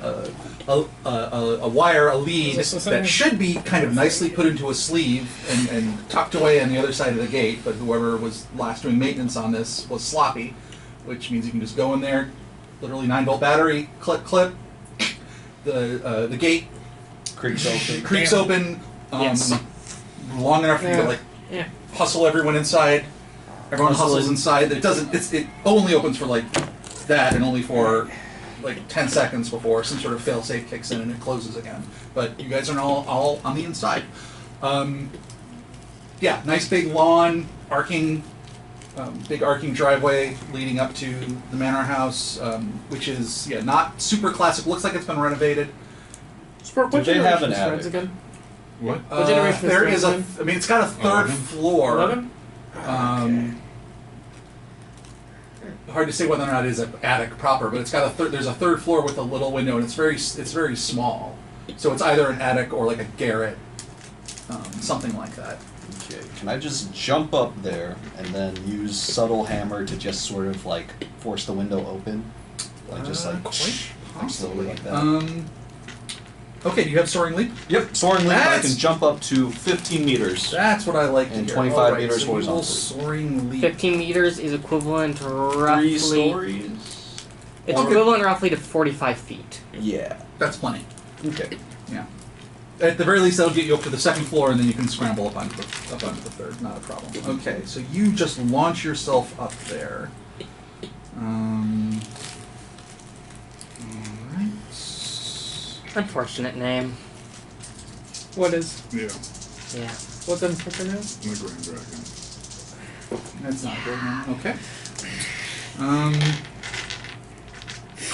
wire, a lead Is this the thing? that should be kind of nicely put into a sleeve and tucked away on the other side of the gate. But whoever was last doing maintenance on this was sloppy, which means you can just go in there, literally 9-volt battery. Clip, clip. The gate creaks open. Yes. Long enough for you to like hustle everyone inside. Everyone hustles inside. It doesn't. It only opens for like that, and only for like 10 seconds before some sort of failsafe kicks in and it closes again. But you guys are all on the inside. Yeah, nice big lawn, big arcing driveway leading up to the manor house, which is not super classic. Looks like it's been renovated. What Do they have an generation attic? is Threads again? What? What generation is There Threads is a. again? I mean, it's got a third 11? floor. 11? Hard to say whether or not it is an attic proper, but it's got there's a third floor with a little window, and it's very small. So it's either an attic or like a garret, something like that. Okay, can I just jump up there and then use subtle hammer to just sort of like force the window open? Like just like quite slowly like that. Okay, do you have soaring leap? Yep, soaring leap. I That's- can jump up to 15 meters. That's what I like to And hear. 25 Alright, meters so you will horizontally. soaring leap. 15 meters is equivalent to roughly. 3 stories. It's Okay. equivalent roughly to 45 feet. Yeah. That's plenty. Okay. Yeah. At the very least, that'll get you up to the second floor, and then you can scramble up onto the third. Not a problem. Okay, so you just launch yourself up there. Alright. Unfortunate name. What is? Yeah, Yeah. What's the fucking name? the Grand Dragon. That's not good, man. Okay.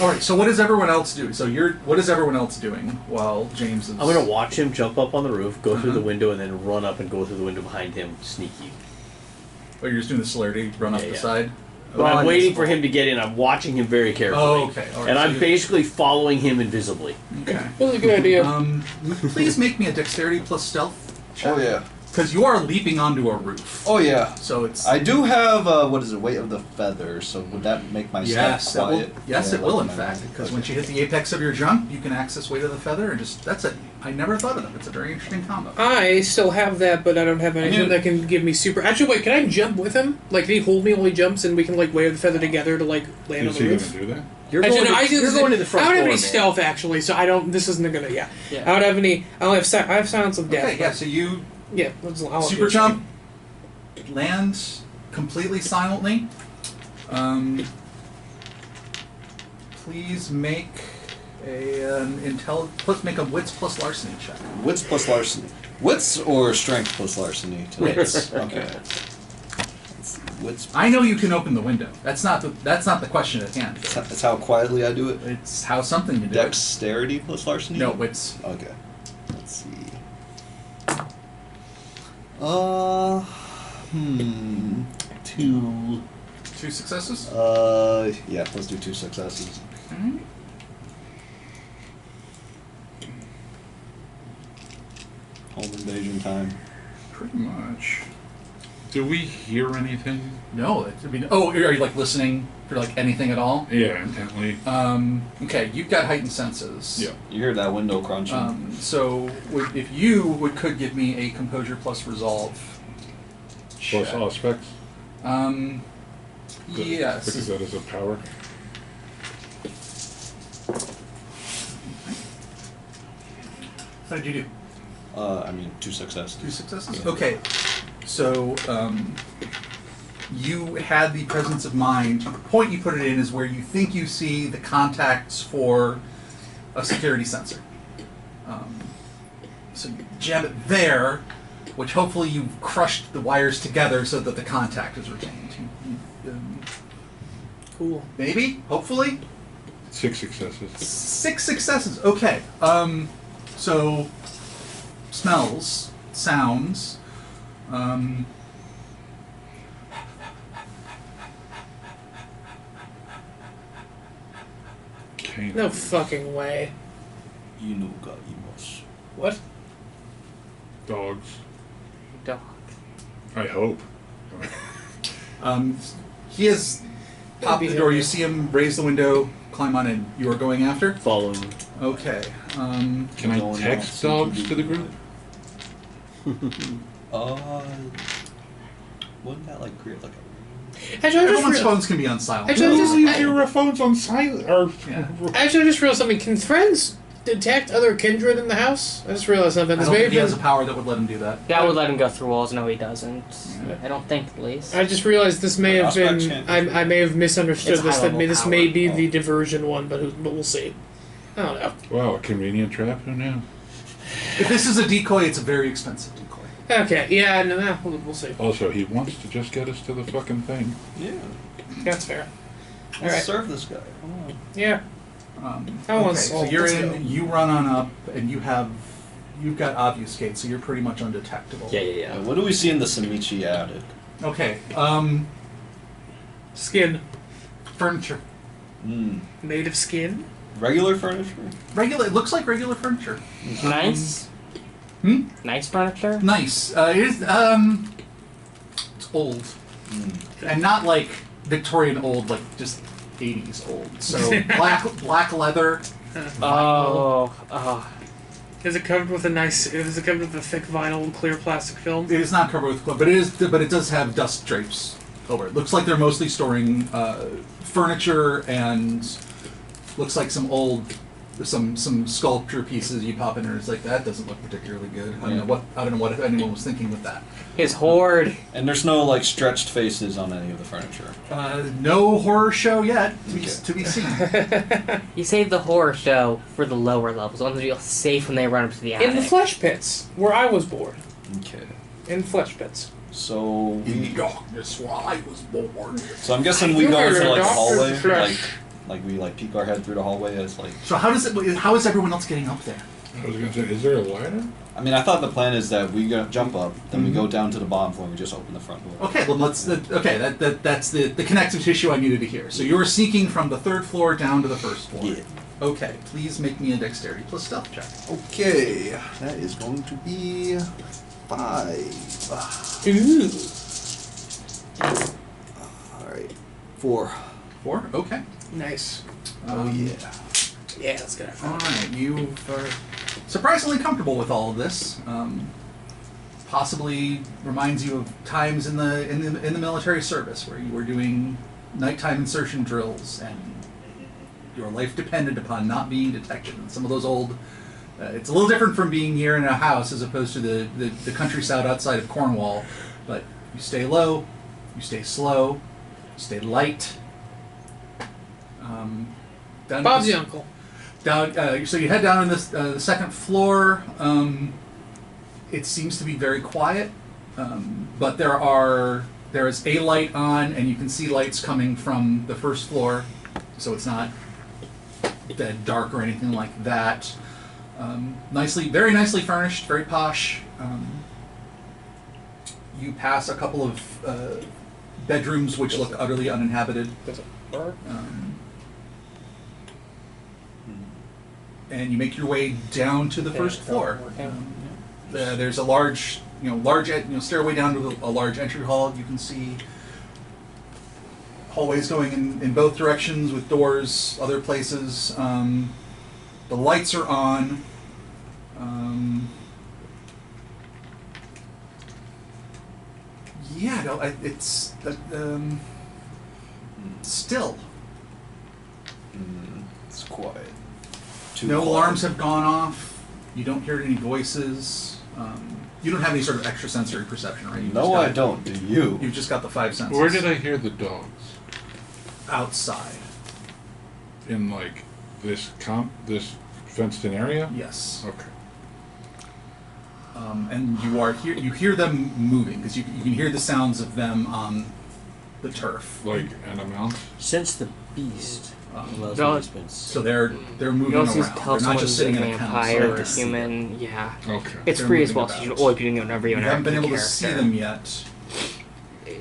Alright, so what does everyone else do? What is everyone else doing while James is... I'm gonna watch him jump up on the roof, go through the Uh-huh. window, and then run up and go through the window behind him, sneaky. Oh, you're just doing the celerity, run up Yeah, the yeah. side? But I'm waiting for him to get in. I'm watching him very carefully. Oh, okay. All right, And so I'm you- basically following him invisibly. Okay. That's a good idea. Please make me a dexterity plus stealth check. Oh yeah. Because you are leaping onto a roof. Oh yeah. So it's... I do have what is it? Weight of the feather. So would that make my Yes, step quiet? yes, Yeah, it will, like in my fact. mind. Because Okay. once you hit the apex of your jump, you can access weight of the feather, and that's it. I never thought of that. It's a very interesting combo. I still have that, but I don't have anything mean- that can give me super. Actually, wait, can I jump with him? Like, can he hold me while he jumps, and we can like wave the feather together to like land Is on he the going roof? to do that? You're Actually, going, no, you're going to the front I don't have door, any man. stealth actually, so I don't. This isn't gonna. Yeah. Yeah. I don't have any. I only have. I have silence of death. Okay, yeah, so you Yeah. I'll super jump, land completely silently. Please make make a wits plus larceny check. Wits plus larceny. Wits or strength plus larceny? Wits. Okay. Let's see. Wits. I know you can open the window. That's not the question at hand. That's how quietly I do it. It's how something you do it. Dexterity plus larceny. No, wits. Okay. Let's see. 2. 2 successes. Yeah. Let's do 2 successes. Okay. Home invasion time. Pretty much. Do we hear anything? No, I mean, are you like listening for like anything at all? Yeah, intently. Okay, you've got heightened senses. Yeah. You hear that window crunching? So if you could give me a composure plus resolve. Plus check. aspects. Yes. Because that is a power. How did you do? I mean, 2 successes. 2 successes. Yeah. Okay, so you had the presence of mind. The point you put it in is where you think you see the contacts for a security sensor. So you jam it there, which hopefully you've crushed the wires together so that the contact is retained. Cool. Maybe, hopefully. 6 successes. 6 successes. Okay. So smells, sounds. Cane. No fucking way. Inuga imos. What? Dogs. Dog. I hope. He has popped the door. You see him raise the window, climb on in. You are going after? Following. Okay. Can I Going text out, dogs to the group? Wouldn't that like create like a Actually, Everyone's phones can be on silent. Actually, Leave your phones on silent. Or Actually, I just realized something. Can friends detect other kindred in the house? I just realized something. I This don't may think have he has been. a power that would let him do that. That would let him go through walls. No, he doesn't. I don't think, at least. I just realized this may have Prospect been. chant. I may have misunderstood It's this. That high-level this may power. be the diversion one, but we'll see. I don't know. wow, a convenient trap. Who knew? If this is a decoy, it's a very expensive decoy. Okay, yeah, no, we'll see. Also, he wants to just get us to the fucking thing. Yeah. That's fair. All Let's right. serve this guy. Come on. Yeah. I Okay, want so salt. you're Let's in. go. You run on up, and you've got obfuscate, so you're pretty much undetectable. Yeah. What do we see in the Samichi attic? Okay. Skin. Furniture. Made of skin? Regular furniture? Regular. It looks like regular furniture. Nice. Nice furniture. Nice. It is. It's old, and not like Victorian old, like just 80s old. So black leather. Oh. Is it covered with is it covered with a thick vinyl and clear plastic film? It is not covered with cloth, but it does have dust drapes over it. Looks like they're mostly storing furniture and looks like some sculpture pieces you pop in there. It's like that doesn't look particularly good. I don't know what anyone was thinking with that. His hoard. And there's no like stretched faces on any of the furniture. No horror show yet to be seen. You save the horror show for the lower levels, the ones that you'll safe when they run up to the attic. In the flesh pits, where I was born. Okay. In flesh pits. So In the darkness while I was born. So I'm guessing we go into like the hallway, Flesh. like we like peek our head through the hallway as like. So how is everyone else getting up there? I was going to say, is there a ladder? I mean, I thought the plan is that we jump up, then we go down to the bottom floor, and we just open the front door. Okay, well that's the connective tissue I needed to hear. So you were sneaking from the third floor down to the first floor. Yeah. Okay, please make me a dexterity plus stealth check. Okay, that is going to be 5. Ooh. All right, 4. 4. Okay. Nice. Oh yeah. Yeah, let's get it. All right, you are surprisingly comfortable with all of this. Possibly reminds you of times in the military service where you were doing nighttime insertion drills and your life depended upon not being detected. And some of those old. It's a little different from being here in a house as opposed to the countryside outside of Cornwall, but you stay low, you stay slow, you stay light. Down Bob's the uncle. Down, so you head down on the second floor. It seems to be very quiet, but there is a light on, and you can see lights coming from the first floor, so it's not dead dark or anything like that. Very nicely furnished, very posh. You pass a couple of bedrooms which look utterly uninhabited. And you make your way down to the first floor. There's a large stairway down to a large entry hall. You can see hallways going in both directions with doors, other places. The lights are on. It's still. It's quiet. No alarms have gone off. You don't hear any voices. You don't have any sort of extrasensory perception, right? No, I don't. Do you? You've just got the 5 senses. Where did I hear the dogs? Outside. In like this fenced-in area? Yes. Okay. And you hear them moving because you can hear the sounds of them on the turf. Like an amount? Since the beast loves No, amusements. So they're moving You also around. tell They're not someone just sitting in a vampire or kennel. human. Yeah. Okay. It's They're free as moving well, so you about. should always be doing it whenever you You haven't interact been with able a to see character. them yet.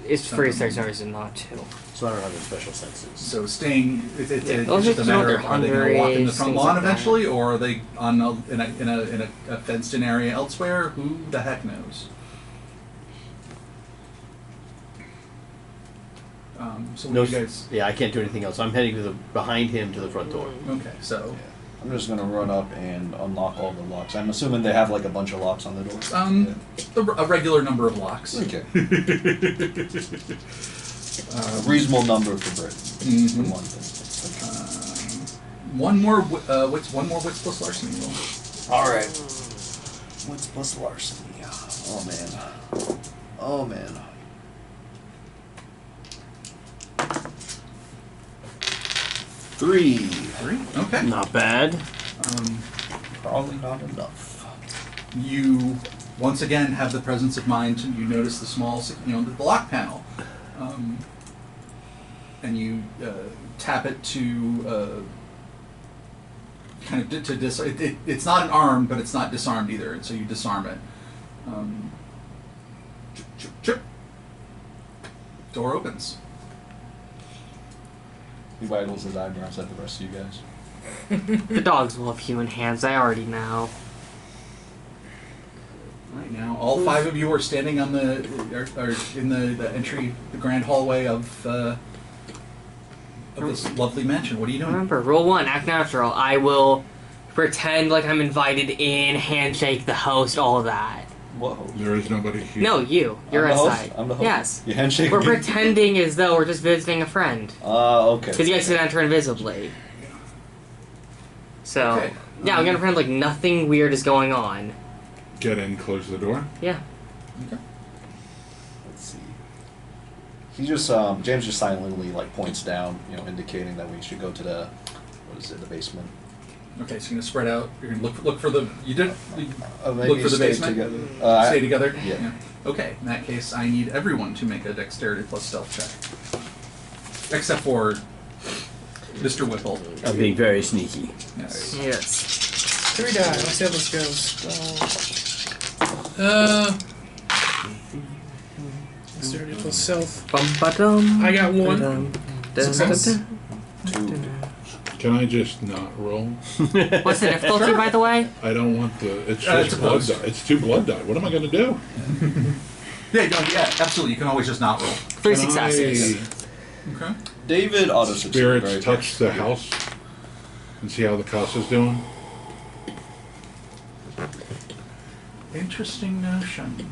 It's free, so there's no reason not to. So I don't have any special senses. So staying, it's Those just a are know matter they're of are they going to walk in the hungry, front things lawn like that. eventually, or are they in a fenced-in area elsewhere? Who the heck knows? So what No, do you guys? yeah, I can't do anything else. I'm heading behind him to the front door. Okay, so I'm just gonna run up and unlock all the locks. I'm assuming they have like a bunch of locks on the door. a regular number of locks. Okay. Reasonable number for Britain. Mhm. For one thing. One more wits plus larceny roll. All right. What's plus larceny? Oh man. Oh man. 3. Okay. Not bad. Probably not enough. You once again have the presence of mind to you notice the small, the lock panel, and you tap it to kind of to it's not an arm, but it's not disarmed either, and so you disarm it. Chip. Door opens. He waggles his eyebrows at the rest of you guys. The dogs will have human hands, I already know. Right now, all 5 of you are standing on are in the entry, the grand hallway of this lovely mansion. What are you doing? Remember, rule 1, act natural. I will pretend like I'm invited in, handshake the host, all of that. Whoa. There is nobody here. No, you. You're I'm the host? inside. I'm the host? Yes. You handshake We're me? pretending as though we're just visiting a friend. Okay. Because you guys can enter invisibly. So, Okay. yeah, I'm gonna pretend like nothing weird is going on. Get in, close the door. Yeah. Okay. Let's see. He just James just silently points down, indicating that we should go to the the basement. Okay, so you're gonna spread out. You're gonna look for the. You did Maybe look for the stay basement. together. Stay together. Yeah. Okay. In that case, I need everyone to make a dexterity plus stealth check, except for Mr. Whipple. I'm being very sneaky. Yes. Yes. 3 die. Let's see how this goes. Dexterity plus self. Bum-ba-dum. I got 1. Success. 2. Can I just not roll? What's the difficulty, by the way? I don't want the. It's It's just a blood plus. die. It's 2 blood die. What am I going to do? Yeah, absolutely. You can always just not roll. 3 Can successes. Okay. David auto succeed, Spirits right? touch the house and see how the Casa's doing. Interesting notion.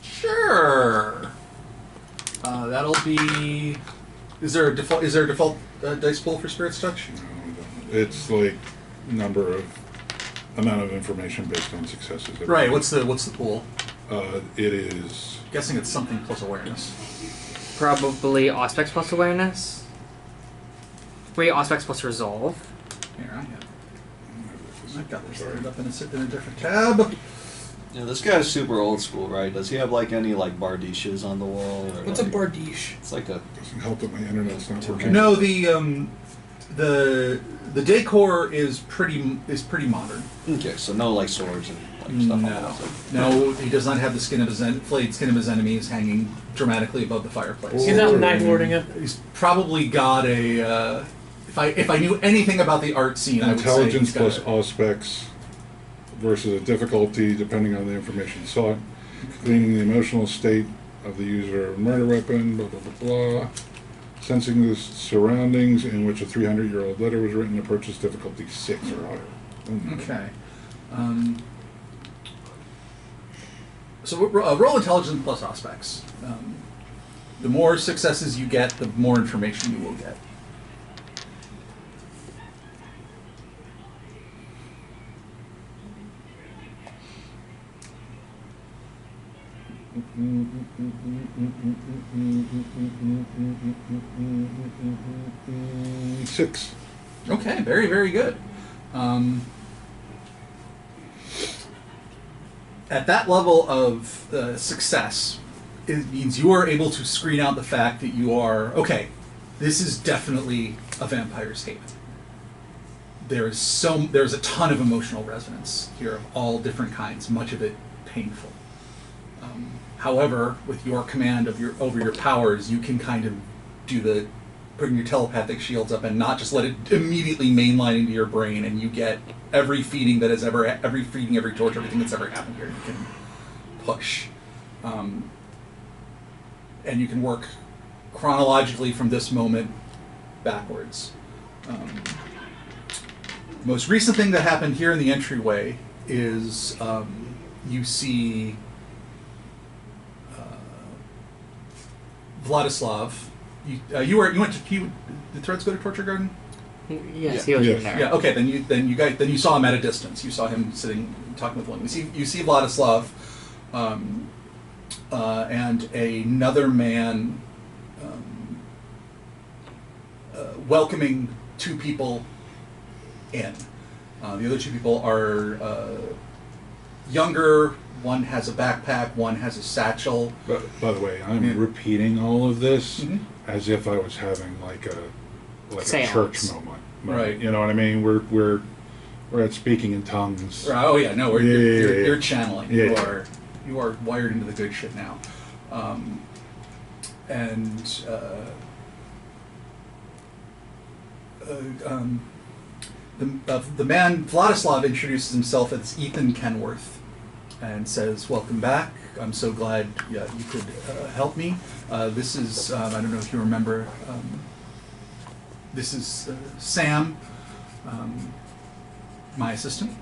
Sure. That'll be. Is there a default dice pool for spirits touch? It's amount of information based on successes. Right. What's the pool? It is. Guessing it's something plus awareness. Probably Auspex plus awareness. Wait, Auspex plus resolve. Here, I've got this loaded up in a different tab. Yeah, this guy's super old school, right? Does he have any bardiches on the wall? Or, What's a bardiche? It's like a. Doesn't help that my internet's not working. No, the decor is pretty modern. Okay, so no swords and stuff. on the wall. No, he does not have the flayed skin of his enemies hanging dramatically above the fireplace. He's not night lording it. He's probably got a. If I knew anything about the art scene, I would say Intelligence he's got plus Auspex versus a difficulty depending on the information sought. Cleaning the emotional state of the user of a murder weapon, blah, blah, blah, blah. Sensing the surroundings in which a 300-year-old letter was written, approaches difficulty 6 or higher. Okay. So roll intelligence plus Auspex. The more successes you get, the more information you will get. Six. Okay, very, very good. At that level of success, it means you are able to screen out the fact that you are, okay, this is definitely a vampire's hate. There's a ton of emotional resonance here of all different kinds, much of it painful. However, with your command over your powers, you can kind of do putting your telepathic shields up and not just let it immediately mainline into your brain, and you get every feeding, every torch, everything that's ever happened here. You can push, and you can work chronologically from this moment backwards. Most recent thing that happened here in the entryway is you see Vladislav, you went to did Threads go to Torture Garden? Yes, he was in there. Yeah. Okay. Then you saw him at a distance. You saw him sitting talking with one. You see Vladislav, and another man welcoming two people in. The other two people are younger. One has a backpack. One has a satchel. But by the way, I'm repeating all of this as if I was having like a church moment. Right. You know what I mean? We're at speaking in tongues. Oh yeah, no, you're channeling. Yeah. You are wired into the good shit now. The man Vladislav introduces himself as Ethan Kenworth and says, "Welcome back. I'm so glad you could help me. This is I don't know if you remember. This is Sam, my assistant.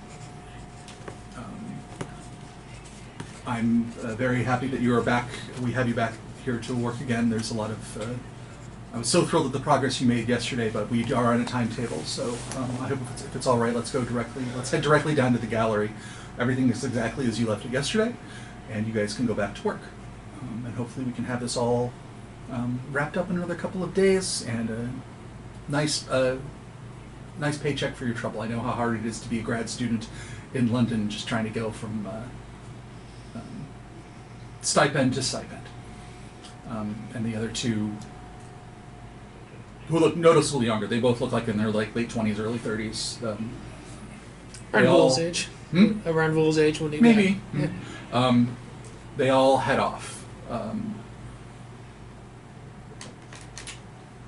I'm very happy that you are back. We have you back here to work again. There's a lot of. I was so thrilled at the progress you made yesterday, but we are on a timetable. So I hope if it's all right, let's head directly down to the gallery. Everything is exactly as you left it yesterday, and you guys can go back to work. And hopefully we can have this all wrapped up in another couple of days and a nice paycheck for your trouble. I know how hard it is to be a grad student in London, just trying to go from stipend to stipend. And the other two, who look noticeably younger, they both look like in their late 20s, early 30s. Around Will's age. Around Will's age when he maybe. Yeah. They all head off.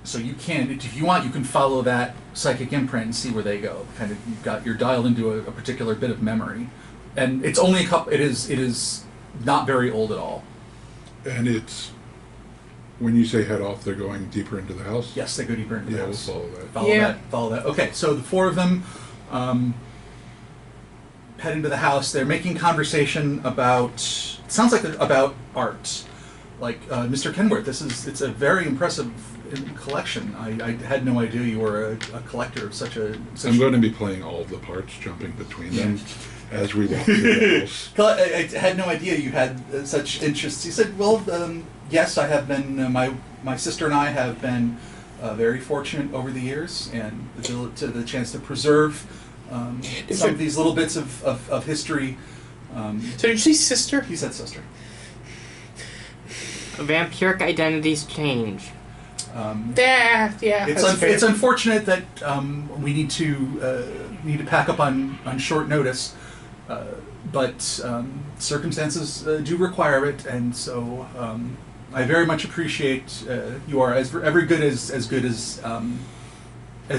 So you can, if you want, you can follow that psychic imprint and see where they go. Kind of, you're dialed into a particular bit of memory, and it's only a couple. It is not very old at all. And it's when you say head off, they're going deeper into the house. Yes, they go deeper into the house. We'll follow that. Follow that. Okay, so the four of them head into the house. They're making conversation about. It sounds like about art. Like Mr. Kenworth, it's a very impressive collection. I had no idea you were a collector of such a. I'm going to be playing all of the parts, jumping between them as we walk through the house. I had no idea you had such interests. He said, "Well, yes, I have been. My sister and I have been very fortunate over the years, and the chance to preserve some of these little bits of history." So did you say sister? He said sister. Vampiric identities change. It's unfortunate that we need to pack up on short notice, but circumstances do require it, and so I very much appreciate you are every good as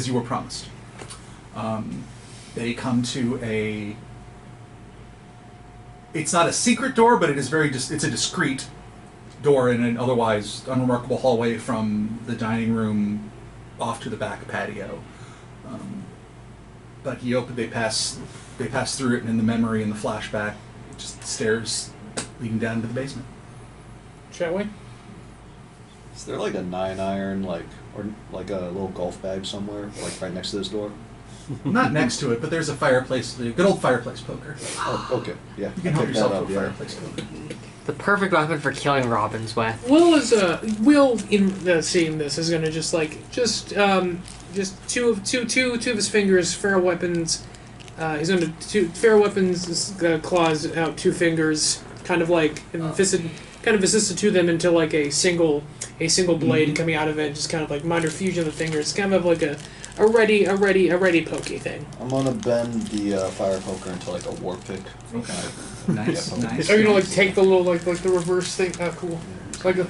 you were promised. They come to a. It's not a secret door, but it is it's a discreet door in an otherwise unremarkable hallway from the dining room off to the back patio. But they pass through it, and in the memory and the flashback, just stairs leading down into the basement. Shall we? Is there like a 9-iron, or like a little golf bag somewhere, like right next to this door? Not next to it, but there's a fireplace, the good old fireplace poker. Oh, okay, yeah. You can help yourself to a fireplace poker. The perfect weapon for killing robins with. Will in seeing this is going to just two of his fingers, feral weapons. He's going to feral weapons claws out 2 fingers, kind of like assisted to them into like a single blade coming out of it, just kind of like minor fusion of the fingers, kind of like a ready pokey thing. I'm gonna bend the fire poker into like a war pick. Okay. Nice. Are you gonna take the little like the reverse thing? Oh, cool. Like a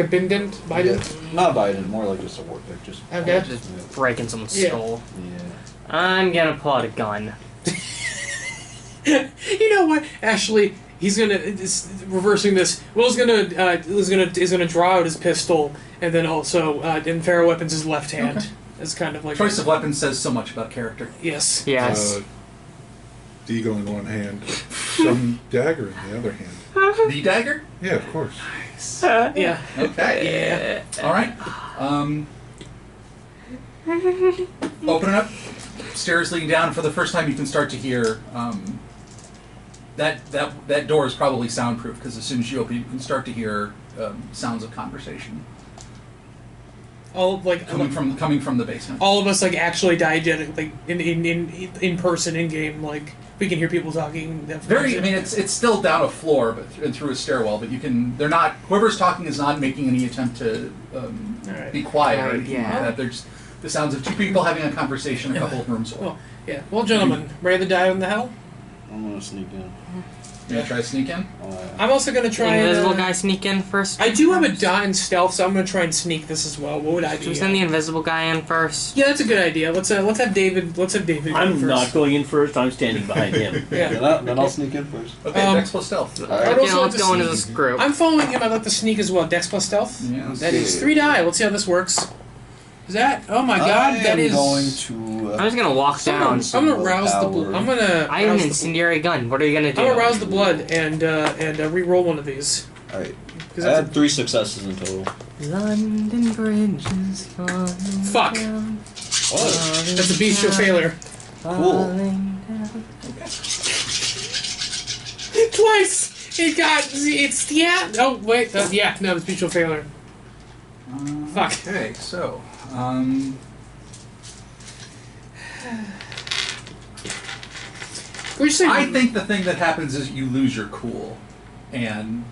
bindent, bident? Yeah. Not bident, more like just a war pick. Just okay. Just breaking someone's skull. Yeah. I'm gonna pull out a gun. You know what? Actually, he's gonna reversing this. Will's gonna draw out his pistol, and then also in feral weapons his left hand. Okay. It's kind of like choice of weapon says so much about character. Yes. Yes. Deagle in one hand, some dagger in the other hand. The dagger? Yeah, of course. Yeah. Okay. Yeah. All right. Open it up. Stairs leading down. For the first time, you can start to hear that door is probably soundproof because as soon as you open, you can start to hear sounds of conversation All like coming from the basement. all of us like actually diegetic like in person in game like we can hear people talking. Very. I mean, it's still down a floor, but and through a stairwell. But you can. They're not. Whoever's talking is not making any attempt to be quiet or anything like that. They're just the sounds of two people having a conversation a couple of rooms away. Well, yeah. Well, gentlemen, ready to dive in the hell? I'm gonna sneak in. You gonna try to sneak in? I'm also gonna try. Invisible guy sneak in first. I do have a dot in stealth, so I'm gonna try and sneak this as well. What would I do? Should we send the invisible guy in first? Yeah, that's a good idea. Let's have David. Let's have David. I'm go not first. going in first. I'm standing behind him. Yeah. Then I'll sneak in first. Okay, Dex plus stealth. All right. I'd Okay, also let's like to go into sneak. this group. I'm following him. I'd like to sneak as well. Dex plus stealth. Yes. That is 3 die. Let's see how this works. Is that? Oh my god, I that am is. going to. I'm just gonna walk down. I'm gonna rouse the blood. I'm gonna. I have an rouse the incendiary gun. What are you gonna do? I'm gonna rouse the blood and re-roll one of these. All right. 'Cause I that's had 3 successes in total. London Bridge is falling Fuck. down, That's a bestial failure. falling down. Twice. It got. It's yeah. Oh wait. Yeah. No, it's bestial failure. Fuck. Okay, so We're just saying. I think the thing that happens is you lose your cool, and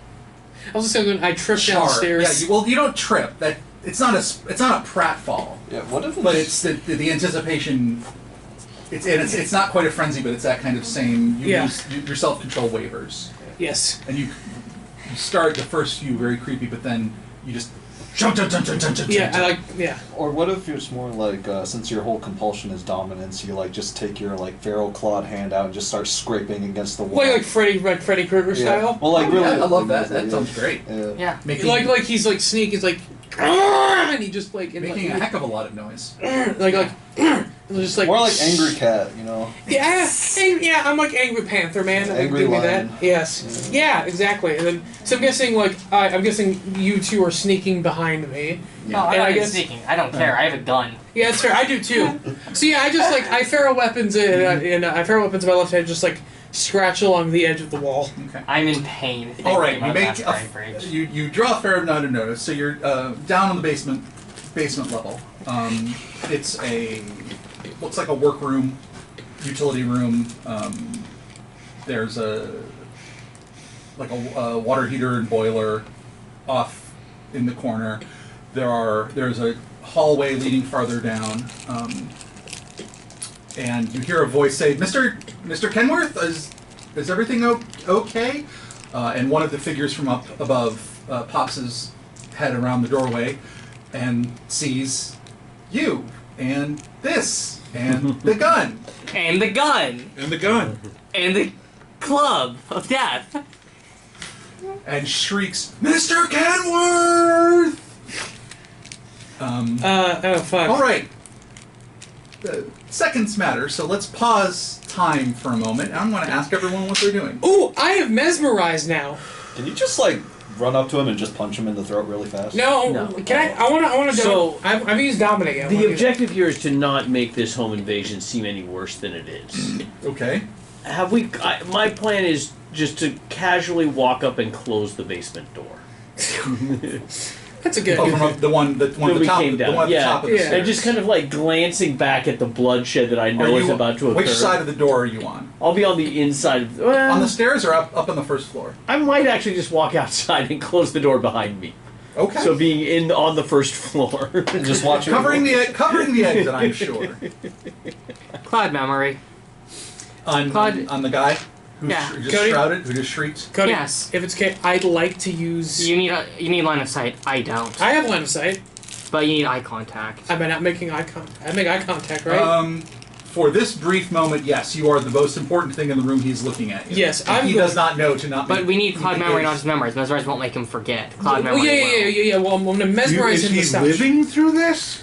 I was just saying I tripped Char- downstairs. Yeah, you don't trip. That it's not a pratfall, Yeah. What if? but it's the anticipation. It's not quite a frenzy, but it's that kind of same. You Yeah. lose, your self control wavers, Yes. and you start the first few very creepy, but then you just Yeah. I like. Yeah. Or what if it's more like since your whole compulsion is dominance, you like just take your like feral clawed hand out and just start scraping against the wall. Like Freddy Krueger style. Well, like really. I love that. That yeah. sounds great. Yeah. Making Like he's like sneaking. He's like. And he just like. making a heck of a lot of noise. like. Just like More like angry cat, you know. Yeah, yeah, I'm like Angry Panther, man. Angry Give me lion. that. Yes. Yeah, exactly. And then, so I'm guessing I'm guessing you two are sneaking behind me. No, I'm And not I even guess- sneaking. I don't care. I have a gun. Yeah, that's fair. I do too. So yeah, I just I feral weapons and I feral weapons in my left hand, just like scratch along the edge of the wall. Okay. I'm in pain. Thinking All right, you about make that Brian Bridge. you draw a fair amount of notice. So you're down on the basement level. It's looks like a workroom, utility room. There's a water heater and boiler off in the corner. There's a hallway leading farther down. And you hear a voice say, Mr. Kenworth, is everything okay? And one of the figures from up above pops his head around the doorway and sees you and this and the gun. And the gun. And the gun. And the club of death. And shrieks, Mr. Kenworth! Oh fuck. All right. Seconds matter, so let's pause time for a moment. And I'm going to ask everyone what they're doing. Ooh, I have mesmerized now. Can you just like run up to him and just punch him in the throat really fast? No, can I? I want to. So- I've used dominate. I wanna The do objective here is to not make this home invasion seem any worse than it is. Okay. Have we? My plan is just to casually walk up and close the basement door. that. That's a good. Oh, from the one at the we top, came the down. one at the Yeah. top of the Yeah. stairs. And just kind of like glancing back at the bloodshed that I Are know is you- about to occur. Which side of the door are you on? I'll be on the inside of. Well, On the stairs or up on the first floor? I might actually just walk outside and close the door behind me. Okay. So being on the first floor. Just watch covering the exit, I'm sure. Cloud memory. On the guy who's Yeah. just Cody? shrouded, who just shrieked. Cody, Yes. if it's okay, I'd like to use. You need line of sight. I don't. I have line of sight. But you need eye contact. Am I not making eye contact? I make eye contact, right? For this brief moment, yes, you are the most important thing in the room. He's looking at you. Yes, And I'm he going- does not know to not. But we need cloud memory, not engage. just memories. Mesmerize won't make him forget. Cloud Oh memory. yeah. Well, I'm gonna mesmerize Is him he to stop. living through this?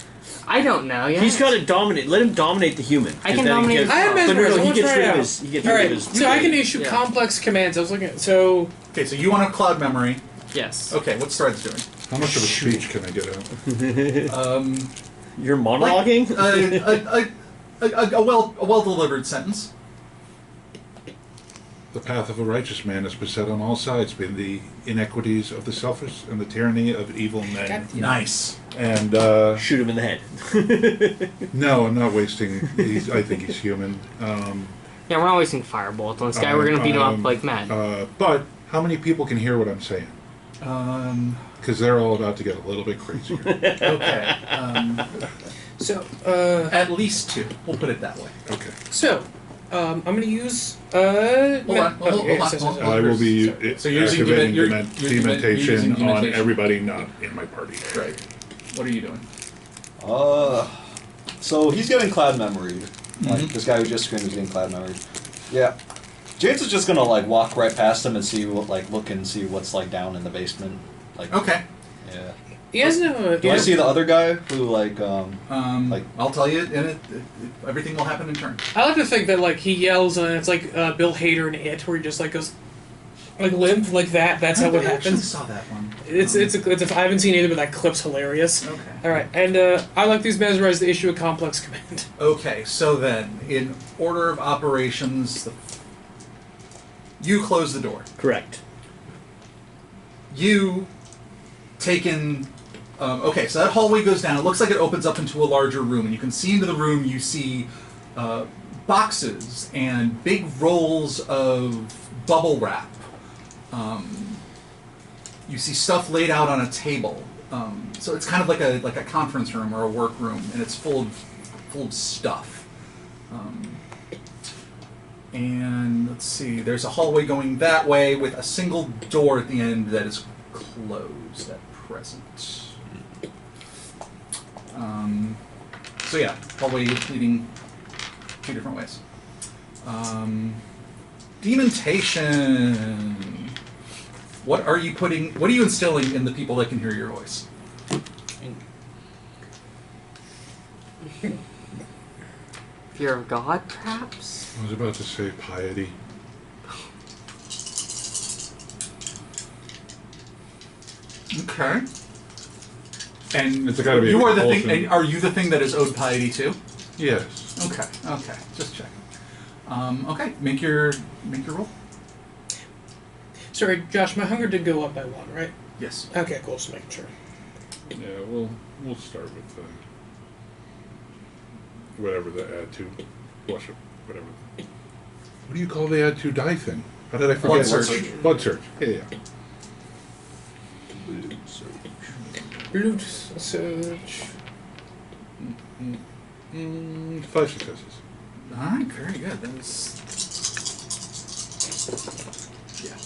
I don't know. Yeah. He's got to dominate. Let him dominate the human. I can dominate. I have mesmerized. He He gets rid of out. his. He gets All rid right, of his. so I can issue Yeah. complex commands. I was looking at so. Okay, so you want a cloud memory. Yes. Okay, what's Threads doing? How much of a speech can I get out? You're monologuing. A well delivered sentence. The path of a righteous man is beset on all sides by the inequities of the selfish and the tyranny of evil men. God, Nice. And Shoot him in the head. no, I'm not wasting. I think he's human. Yeah, we're not wasting firebolts on this guy. We're gonna beat him up like mad. But how many people can hear what I'm saying? Because they're all about to get a little bit crazier. Okay. So At least 2. We'll put it that way. Okay. so I'm gonna use Hold on. I will be So you're using activating you're dementation using on dementation. everybody not in my party. Right. What are you doing? So he's getting cloud memory. Like Mhm. this guy who just screamed is getting cloud memory. Yeah. James is just gonna like walk right past him and see what look and see what's like down in the basement. Like Okay. Yeah. he has no. Do I see the other guy who like I'll tell you, and everything will happen in turn. I like to think that like he yells and it's like Bill Hader in It, where he just like goes like limp like that. That's how it I actually happens. saw that one. It's I haven't seen either, but that clip's hilarious. Okay. All right, and I like these mesmerized to issue a complex command. Okay, so then, in order of operations, you close the door. Correct. You take in. Okay, so that hallway goes down. It looks like it opens up into a larger room, and you can see into the room. You see boxes and big rolls of bubble wrap. You see stuff laid out on a table. So it's kind of like a conference room or a work room, and it's full of stuff. And let's see, there's a hallway going that way with a single door at the end that is closed at present. So yeah, hallway leading 2 different ways. Dementation. What are you instilling in the people that can hear your voice? Fear of God, perhaps? I was about to say piety. Okay. And It's gotta be you a are the thing. compulsion. And are you the thing that is owed piety too? Yes. Okay. Okay. Just checking. Okay. Make your roll. Sorry, Josh, my hunger did go up by 1, right? Yes. Okay, cool. Just making sure. Yeah, we'll start with whatever the add to blush up, whatever. What do you call the add to die thing? How did I forget? Blood search. Blood search. Yeah. Loot search. 5 successes. All right. Very good. That was. Yeah.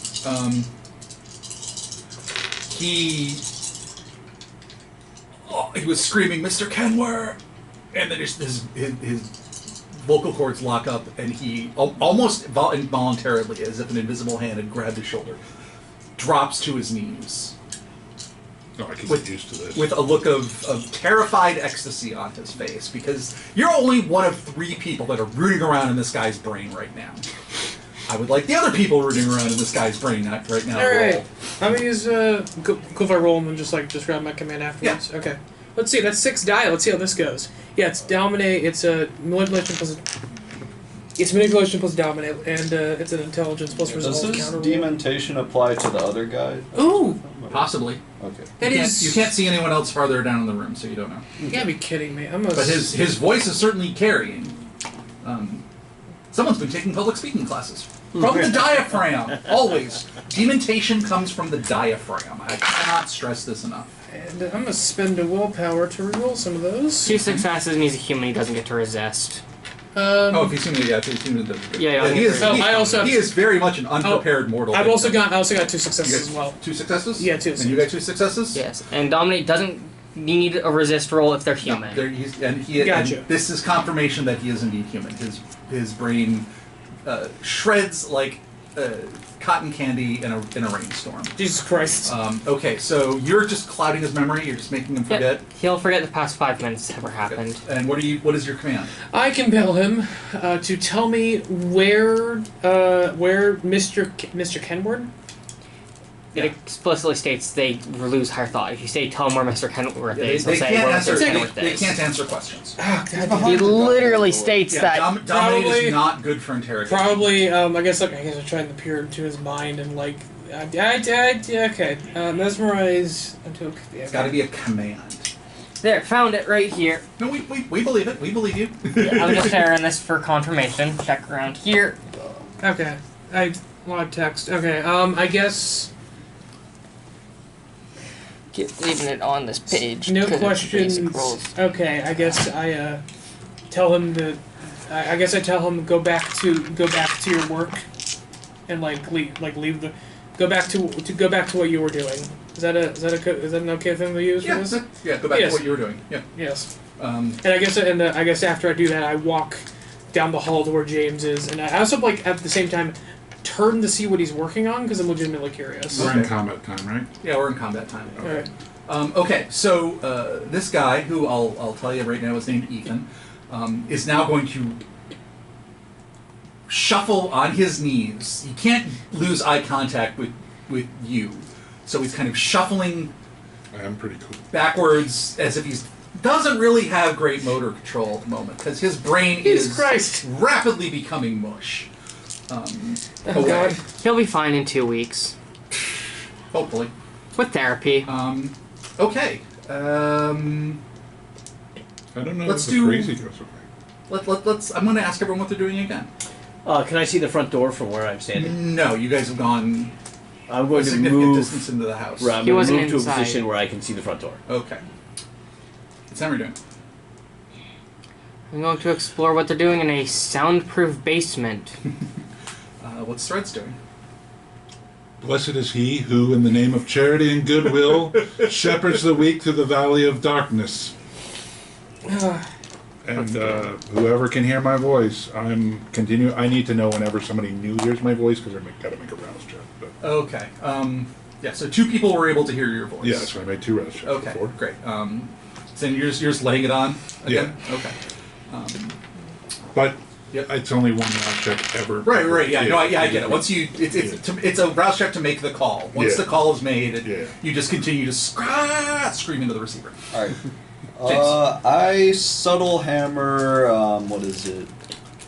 He was screaming, "Mr. Kenwer!" And then his vocal cords lock up, and he almost involuntarily, as if an invisible hand had grabbed his shoulder, drops to his knees No, I can get used to this. with a look of terrified ecstasy on his face, because you're only one of 3 people that are rooting around in this guy's brain right now. I would like the other people rooting around in this guy's brain right now. All right, roll. I'm gonna use cool if I roll and then just grab my command afterwards. Yeah. Okay. Let's see. That's 6 die. Let's see how this goes. Yeah, it's dominate. It's a manipulation plus. It's manipulation plus dominate, and it's an intelligence plus resolve does this counter. dementation apply to the other guy? Ooh, Possibly. Okay. that is. You can't see anyone else farther down in the room, so you don't know. You gotta be kidding me. I'm a. But his voice is certainly carrying. Someone's been taking public speaking classes. From the diaphragm, always. Dementation comes from the diaphragm. I cannot stress this enough. And I'm gonna spend a willpower to reroll some of those. 2 successes means a human he doesn't get to resist. If he's human, yeah, if he's human, Yeah, he is. Oh, I also have- he is very much an unprepared mortal. I also victim. got 2 You successes got as well. 2 successes. Yeah, 2 And you got 2 successes. Yes, and dominate doesn't need a resist roll if they're human. Gotcha. And this is confirmation that he is indeed human. His brain shreds like cotton candy in a rainstorm. Jesus Christ. Okay, so you're just clouding his memory. You're just making him forget. Yep. He'll forget the past 5 minutes ever happened. And what is your command? I compel him to tell me where Mr. Kenward. It explicitly states they lose higher thought. If you say, tell them where Mr. Kenworth They is, they'll say, can't where answer. Mr. They Kenworth is. can't answer questions. He literally states Yeah, that. dominate Probably- is not good for interrogation. Probably, I guess I'm trying to peer into his mind and like, okay, mesmerize. It's got to be a command. There, found it right here. No, we believe it. We believe you. I'm just sharing this for confirmation. Check around here. Okay, I want text. Okay, I guess Leaving it on this page. no 'cause it's questions. basic rules. Okay, I guess I tell him to. I guess I tell him go back to your work, and leave the. Go back to what you were doing. Is that an okay thing to use for Yeah, this? go back Yes. to what you were doing. Yeah. Yes. Um, And I guess after I do that, I walk down the hall to where James is, and I also at the same time turn to see what he's working on because I'm legitimately curious. We're in Okay. combat time, right? yeah, we're in combat time. All right. Okay, so this guy, who I'll tell you right now is named Ethan, is now going to shuffle on his knees. He can't lose eye contact with you, so he's kind of shuffling I am pretty cool. backwards as if he doesn't really have great motor control at the moment because his brain Jesus is Christ. rapidly becoming mush. Oh, Away. God. He'll be fine in 2 weeks. Hopefully. With therapy. Okay. I don't know Let's if the do- crazy goes away. Let's. I'm going to ask everyone what they're doing again. Can I see the front door from where I'm standing? No, you guys have gone I'm a going to significant move. distance into the house. Right, I'm He going to wasn't move to a inside. position where I can see the front door. Okay. What's Henry doing? I'm going to explore what they're doing in a soundproof basement. What's Threads doing? Blessed is he who, in the name of charity and goodwill, shepherds the weak through the valley of darkness. And whoever can hear my voice, I need to know whenever somebody new hears my voice because I've got to make a rouse check. But Okay. Yeah. So 2 people were able to hear your voice. yeah, so I made 2 rouse checks Okay. before. Great. So you're just laying it on again. Yeah. Okay. But Yep. it's only 1 rouse check ever. Right. Yeah. No. I get it. Once you, it's a rouse check to make the call. Once Yeah. the call is made, Yeah. you just continue to scream into the receiver. All right. James. I subtle hammer. What is it?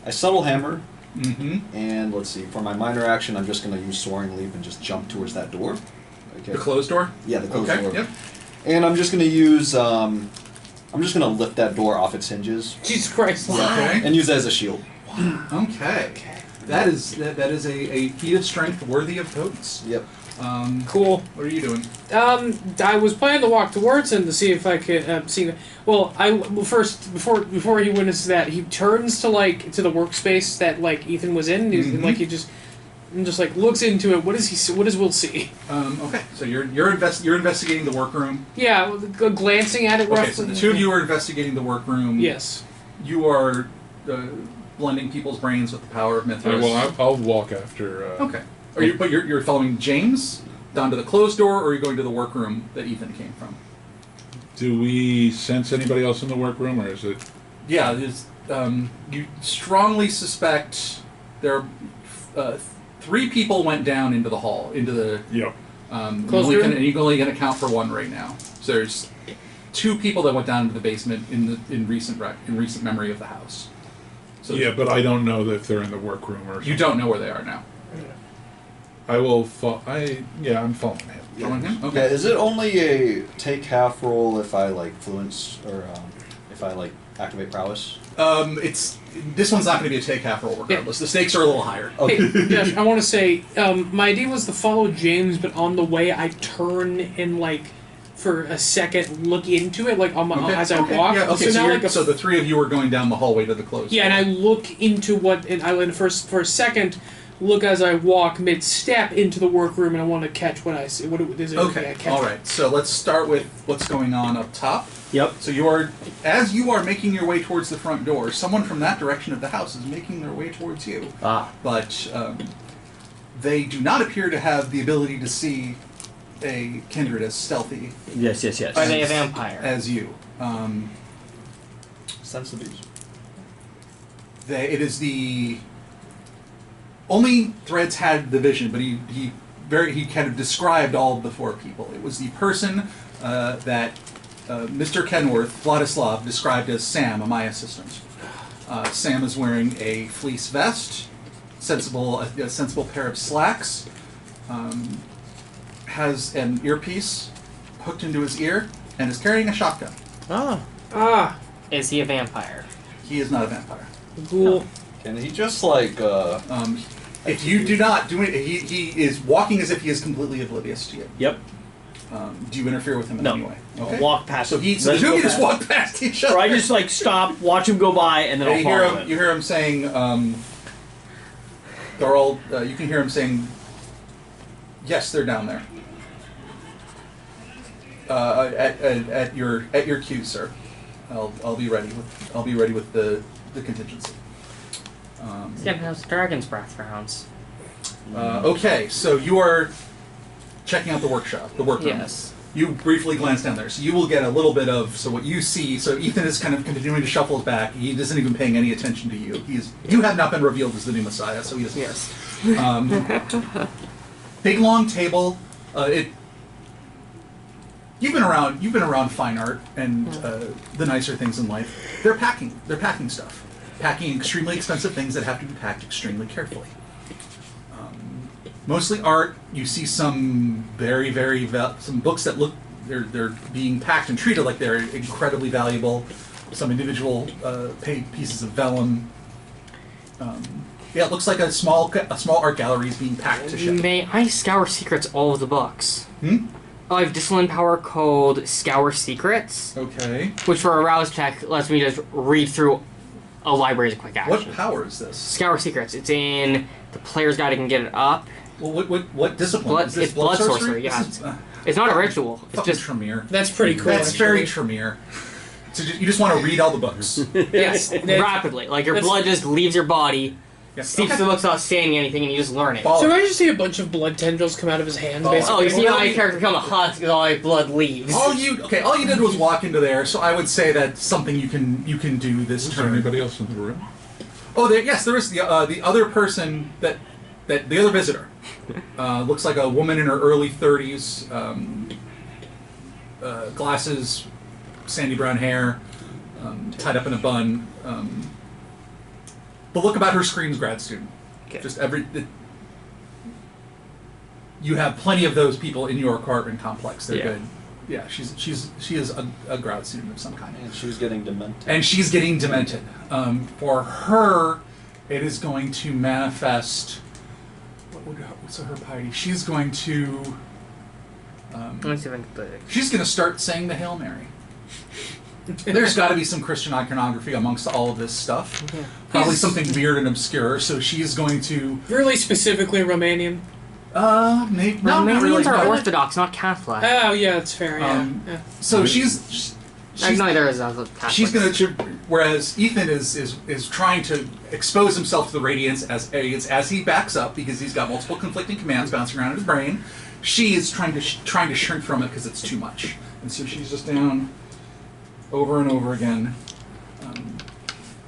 I subtle hammer, Mm-hmm. and let's see. For my minor action, I'm just going to use soaring leap and just jump towards that door. Okay. The closed door. Yeah, the closed Okay. door. Yep. And I'm just going to use. I'm just going to lift that door off its hinges. Jesus Christ. Okay. And use that as a shield. Okay. That is a feat of strength worthy of potence. Yep. Cool. What are you doing? I was planning to walk towards him to see if I could see. Well, first before he witnesses that, he turns to the workspace that Ethan was in. Mhm. And he just looks into it. What does he see? What does Will see? Okay. So you're investigating the workroom. Yeah, glancing at it Okay. roughly. So the 2 of you are investigating the workroom. Yes. You are blending people's brains with the power of Mythos. Well, I'll walk after. Okay. But you're following James down to the closed door, or are you going to the workroom that Ethan came from? Do we sense anybody else in the workroom, or is it? Yeah, you strongly suspect there are 3 people went down into the hall, into the. Yep. Closed room? And you're only going to count for 1 right now. So there's 2 people that went down into the basement in recent memory of the house. So Yeah, but I don't know if they're in the workroom or. you don't know where they are now. I will. I'm following him. Following him? Yeah. Okay. Is it only a take half roll if I fluence or if I activate prowess? This one's not going to be a take half roll regardless. The stakes are a little higher. Okay. Hey, Josh, I want to say my idea was to follow James, but on the way I turn and for a second look into it as I walk. Yeah, okay. So now So the 3 of you are going down the hallway to the closed. yeah, and I look into what and I for a second look as I walk mid step into the workroom, and I want to catch what I see. What is it? Okay. All right. So let's start with what's going on up top. Yep. So as you are making your way towards the front door, someone from that direction of the house is making their way towards you. Ah. But they do not appear to have the ability to see a kindred as stealthy Yes. Are they a vampire? as you. Sense the beast. It is the only Threads had the vision, but he kind of described all of the four people. It was the person that Mr. Kenworth, Vladislav, described as Sam, my assistant. Sam is wearing a fleece vest, a sensible pair of slacks, has an earpiece hooked into his ear, and is carrying a shotgun. Is he a vampire? He is not a vampire. Cool. Can he just like? If you do not do it, he is walking as if he is completely oblivious to you. Yep. Do you interfere with him in No. any way? I'll walk past. So him. the Let two him of go you just past. walk past each other. Or I just like stop, watch him go by, and then I'll you follow him. you hear him saying, they're all. You can hear him saying, "Yes, they're down there." At your cue, sir. I'll be ready with the contingency. Yeah, how's Dragon's Breath rounds? Okay, so you are checking out the workshop, the workroom. Yes. You briefly glance down there, so you will get a little bit of what you see. So Ethan is kind of continuing to shuffle his back. He isn't even paying any attention to you. You have not been revealed as the new Messiah, so he doesn't. Yes. Big long table. You've been around fine art and the nicer things in life. They're packing stuff, packing extremely expensive things that have to be packed extremely carefully. Mostly art. You see some some books that look they're being packed and treated like they're incredibly valuable. Some individual pieces of vellum. It looks like a small art gallery is being packed to ship. May I scour secrets all of the books? Hmm? I have discipline power called Scour Secrets, Okay. which for a rouse check lets me just read through a library as a quick action. What power is this? Scour Secrets. It's in the player's guide. I can get it up. Well, what discipline? Blood- is this it's blood sorcery, yeah. This is, It's not a ritual. It's fucking just Tremere. That's pretty cool. That's very actually. Tremere. So you just want to read all the books. Yes. rapidly. Like your that's- blood just leaves your body, Yeah. seeps Okay. the books without saying anything, and you just learn it. Follow. So I just see a bunch of blood tendrils come out of his hands, Oh, basically. Oh, you see Well, how my you- character become a husk because all my blood leaves. All you did was walk into there. So I would say that's something you can do this Is there turn. anybody else in the room? Oh, yes, there is the other person that the other visitor. Looks like a woman in her early 30s. Glasses, sandy brown hair, tied up in a bun. The look about her screams grad student. Okay. Just you have plenty of those people in your apartment complex. They're Yeah. good. Yeah, she is a grad student of some kind. And she was getting demented. And she's getting demented. For her, it is going to manifest. What's her piety? She's going to. Let me see if I can play it. She's going to start saying the Hail Mary. There's got to be some Christian iconography amongst all of this stuff. Yeah. Probably something weird and obscure. So she's going to. Really specifically Romanian. Maybe, no, not Romanians really. are no. Orthodox, not Catholic. Oh, yeah, that's fair, yeah. Yeah. So she's Neither is Catholic. she's going to. Whereas Ethan is trying to expose himself to the radiance as he backs up because he's got multiple conflicting commands bouncing around in his brain. She is trying to shrink from it because it's too much, and so she's just down over and over again,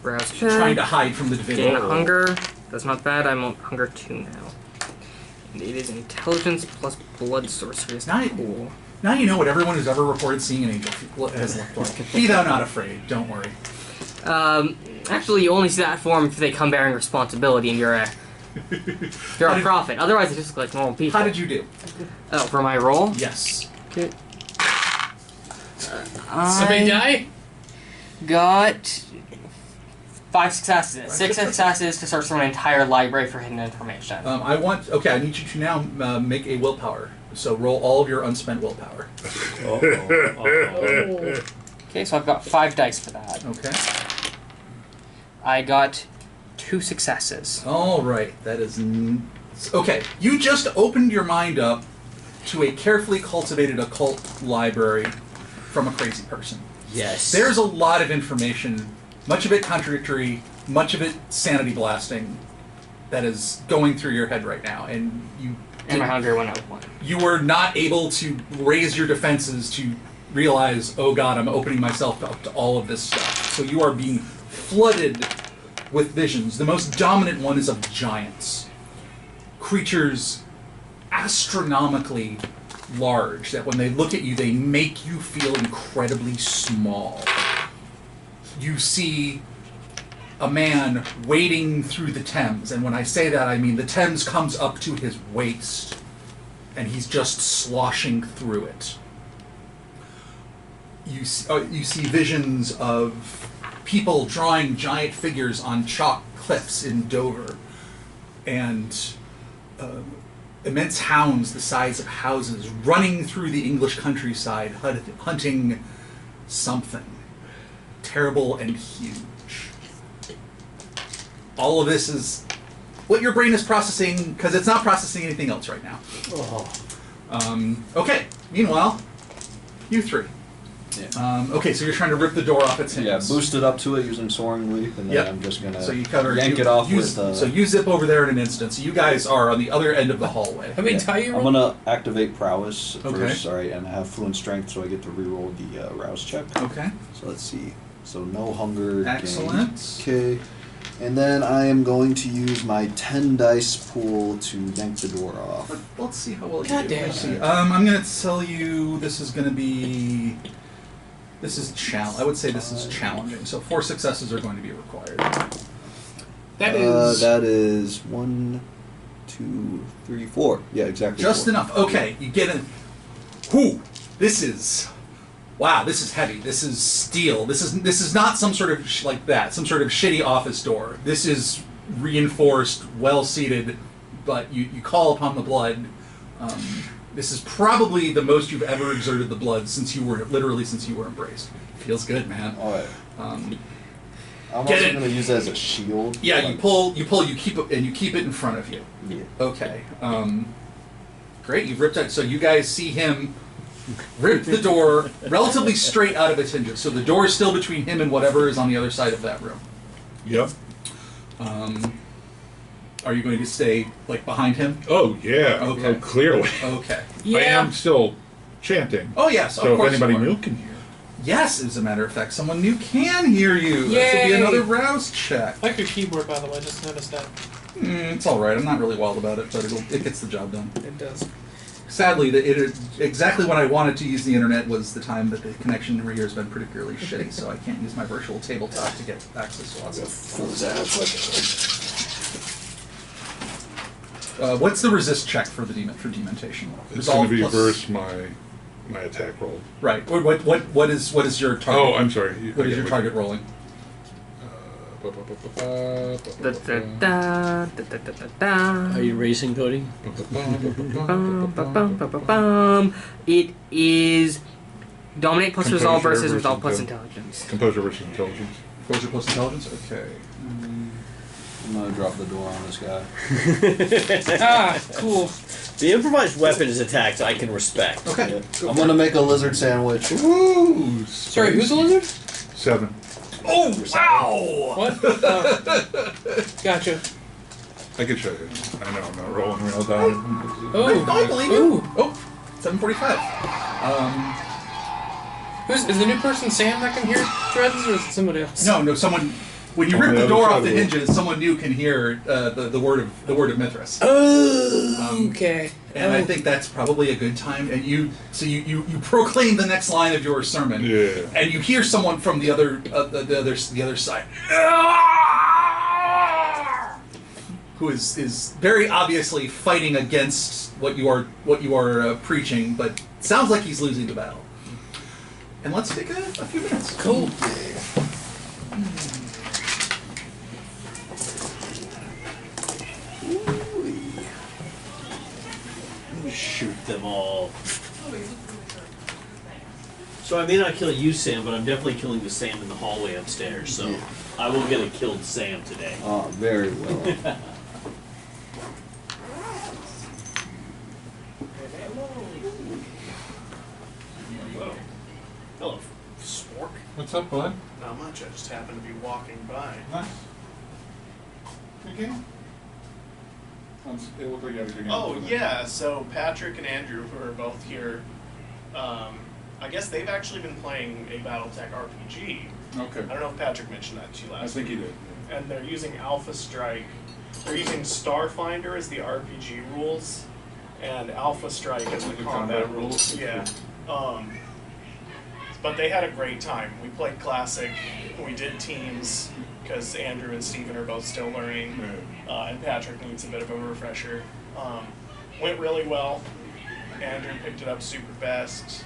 Browse trying to hide from the divinity. Gain hunger. That's not bad. I'm on hunger 2 now. And it is intelligence plus blood sorcery. That's Nice. cool. Now you know what everyone who's ever reported seeing an angel has looked like. Be thou not afraid. Don't worry. Actually, you only see that form if they come bearing responsibility and you're a prophet. Otherwise, they just look like normal people. How did you do? Oh, for my roll? Yes. Okay. Somebody die? Got 5 successes. 6 successes to search through an entire library for hidden information. I need you to now make a willpower. So roll all of your unspent willpower. Okay, so I've got 5 dice for that. Okay. I got 2 successes. All right. That is okay. You just opened your mind up to a carefully cultivated occult library from a crazy person. Yes. There's a lot of information, much of it contradictory, much of it sanity blasting. that is going through your head right now, and And my hunger went up one. you were not able to raise your defenses to realize, oh god, I'm opening myself up to all of this stuff. So you are being flooded with visions. The most dominant one is of giants. Creatures astronomically large, that when they look at you, they make you feel incredibly small. You see a man wading through the Thames, and when I say that, I mean the Thames comes up to his waist, and he's just sloshing through it. You see visions of people drawing giant figures on chalk cliffs in Dover, and immense hounds the size of houses running through the English countryside, hunting something terrible and huge. All of this is what your brain is processing, because it's not processing anything else right now. Okay, meanwhile, you three. Yeah. Okay, so you're trying to rip the door off its hinges. Yeah, boost it up to it using Soaring Leap, and then Yep. I'm just gonna So you yank it off with. So you zip over there in an instant. So you guys are on the other end of the hallway. I mean, tell you. I'm gonna activate prowess Okay. first, sorry, and have fluent strength, so I get to reroll the rouse check. Okay. So let's see. So no hunger. Excellent. Okay. And then I am going to use my 10 dice pool to yank the door off. Let's see how well you God do. damn. Let's see. I'm going to tell you this is going to be... This is I would say this is challenging. So 4 successes are going to be required. That is. That is 1, 2, 3, 4. Yeah, exactly. Just 4. enough. Okay, you get in. Whew! This is... Wow, this is heavy. This is steel. This is not some sort of like that. Some sort of shitty office door. This is reinforced, well seated, but you call upon the blood. This is probably the most you've ever exerted the blood since you were embraced. Feels good, man. All right. Um, I'm Get also it. going to use it as a shield. yeah, like- you pull, you keep it, and you keep it in front of you. Yeah. Okay. Great. You've ripped out. So you guys see him rip the door relatively straight out of its hinges. So the door is still between him and whatever is on the other side of that room. Yep. Are you going to stay like behind him? Oh, yeah. Okay. Oh, clearly. Okay. Yeah. I am still chanting. Oh yes, of So if course anybody you are. new can hear. Yes, as a matter of fact, someone new can hear you. This will be Yay! another rouse check. I like your keyboard, by the way. Just noticed that. It's all right. I'm not really wild about it, but it gets the job done. It does. Sadly, exactly when I wanted to use the internet was the time that the connection over here has been particularly shitty, so I can't use my virtual tabletop to get access to lots of. What's the resist check for the dementation? It's going to be plus- versus my attack roll. Right. What is your target? Oh, I'm sorry. What is your target rolling? Are you racing, Cody? It is dominate plus resolve Composure versus resolve plus versus intelligence. Composure versus intelligence. Composure plus intelligence? Okay. I'm going to drop the door on this guy. Ah, cool. The improvised weapon is attacked, I can respect. Okay. I'm going to make a lizard sandwich. Ooh! Sorry, who's the lizard? 7. Oh, wow! What? Gotcha. I can show you. I know I'm not rolling real die. Oh, I believe you. Ooh. Oh, 7:45. Is the new person Sam that can hear threads, or is it somebody else? No, someone. When you On rip the the other door side off of the the hinges, someone new can hear the word of Mithras. Oh, okay. And I think that's probably a good time. And you proclaim the next line of your sermon. Yeah. And you hear someone from the other side, who is very obviously fighting against what you are preaching, but sounds like he's losing the battle. And let's take a few minutes. Cool. Shoot them all. So I may not kill you, Sam, but I'm definitely killing the Sam in the hallway upstairs, so I will get a killed Sam today. Very well. Hello, Spork. What's up, bud? Not much, I just happened to be walking by. Nice. Okay. It looked like you had a good game. Oh yeah, so Patrick and Andrew, who are both here, I guess they've actually been playing a BattleTech RPG. Okay. I don't know if Patrick mentioned that to you last I think week. he did. And they're using Alpha Strike. They're using Starfinder as the RPG rules, and Alpha Strike as the combat rules. Yeah. But they had a great time. We played Classic. We did teams because Andrew and Steven are both still learning, and Patrick needs a bit of a refresher. Went really well. Andrew picked it up super fast.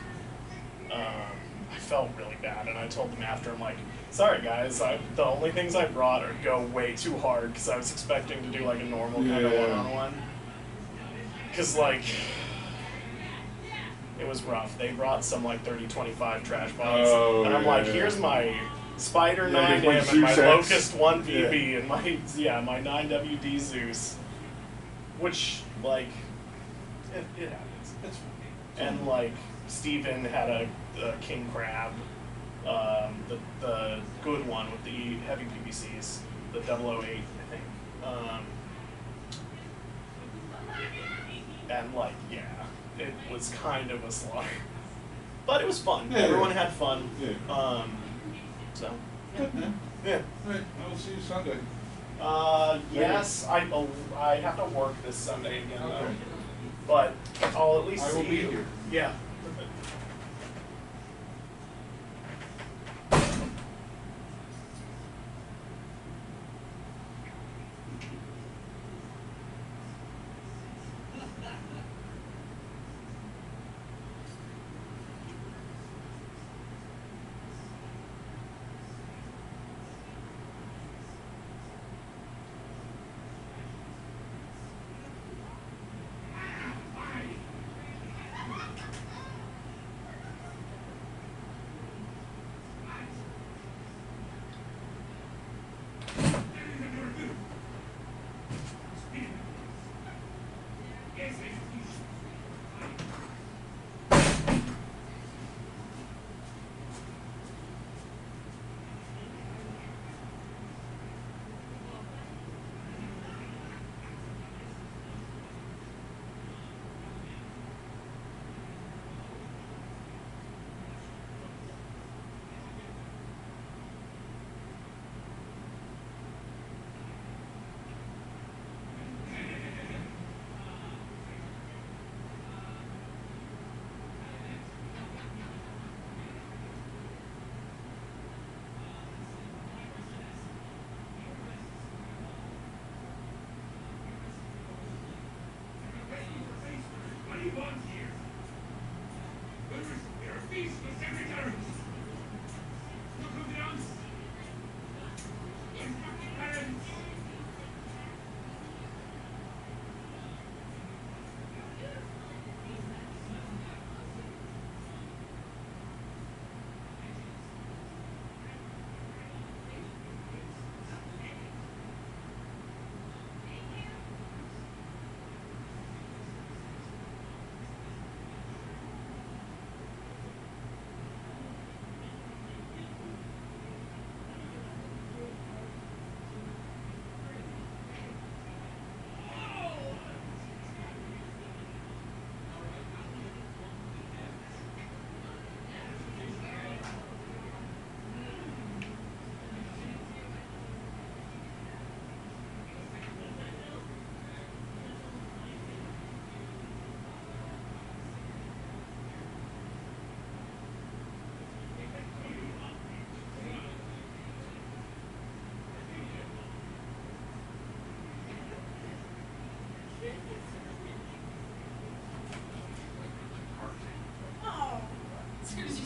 I felt really bad, and I told them after, I'm like, sorry guys, the only things I brought are go way too hard because I was expecting to do like a normal kind of one-on-one. Because like, it was rough. They brought some like 30-25 trash bots, and I'm like, here's my Spider 9M and my Locust 1 PB and my 9WD Zeus, which like, it happens. It's fine. And like, Steven had a King Crab, the good one with the heavy PVCs, the 008, I think. And like, yeah, it was kind of a slog, but it was fun. Yeah, Everyone had fun. Yeah. So Good, man. yeah. Right, I will see you Sunday. Yes, I have to work this Sunday again though, Okay. but I'll at least I will see be you. here. Yeah.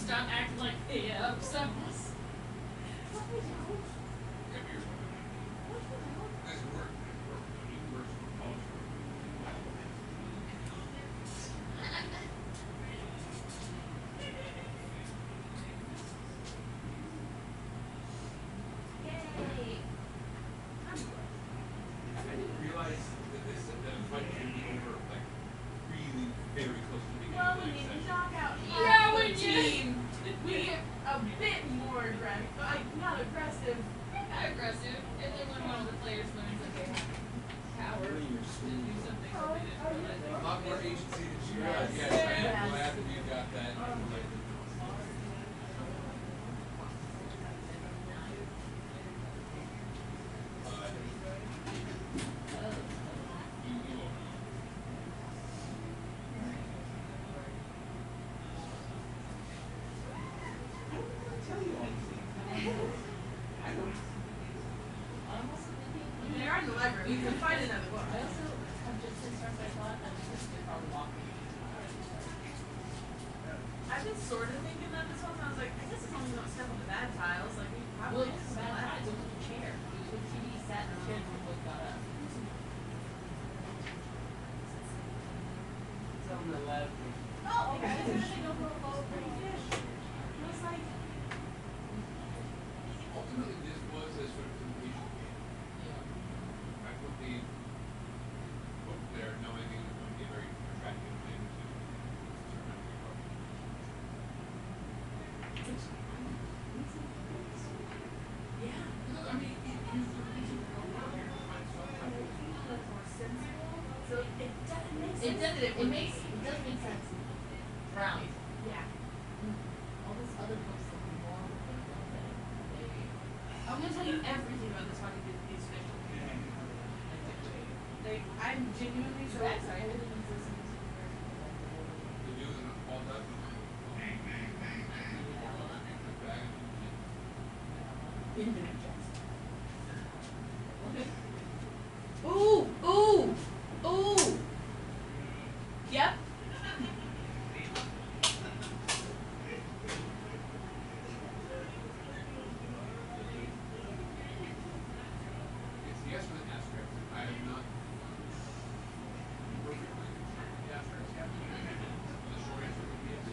Stop acting like upset us. Aggressive, and then when one of the players learns that they have power to do A lot more agency than she does. Yes, I am glad that you got that. They are in the library. You can find another book. I also have just started my thought and just probably walking. I've been sort of thinking that this one. I was like, I guess as long as we don't step on the bad tiles, like we probably just bad tiles. Look at the chair. The TV sat in the chair when we got up. It's on the left. Oh, okay. I was gonna say go for a little pretty fish. I was like, Ultimately, this was a sort of completion game. I put the book there knowing it was going to be a very attractive thing to surround your book. yeah. No, I mean, you go around here and find stuff. So it does make sense. Brown. Yeah. All those other books look more I'm gonna tell you everything about this fucking these fish. I'm genuinely so excited. The news and all that. Ooh, ooh, ooh. Yep. It's yes with an asterisk. I am not perfectly the asterisk. The short answer would be yes.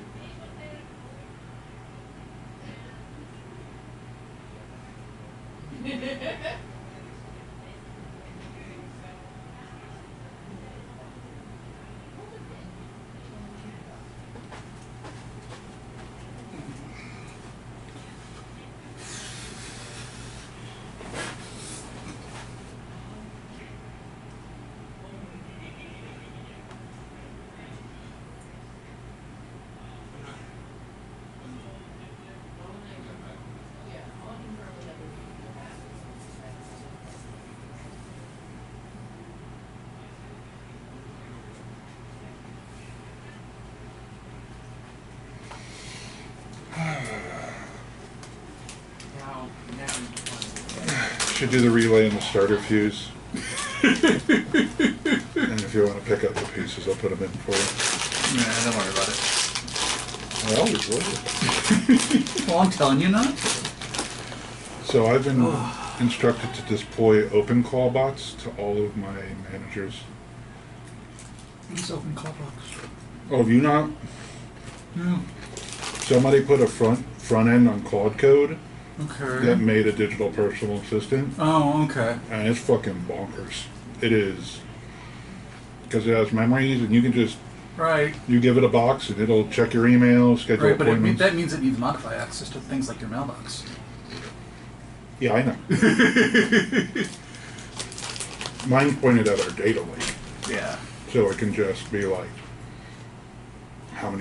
Should do the relay and the starter fuse. And if you want to pick up the pieces, I'll put them in for you. Nah, don't worry about it. I always will. Well, I'm telling you not. So I've been instructed to deploy open call bots to all of my managers. It's open call box. Oh, have you not? No. Somebody put a front end on Claude Code Okay. that made a digital personal assistant, Oh, okay. and it's fucking bonkers. It is. Because it has memories, and you can just, Right. you give it a box, and it'll check your email, schedule Right, but appointments. that means it needs modify access to things like your mailbox. Yeah, I know. Mine pointed at our data lake, Yeah. so it can just be like,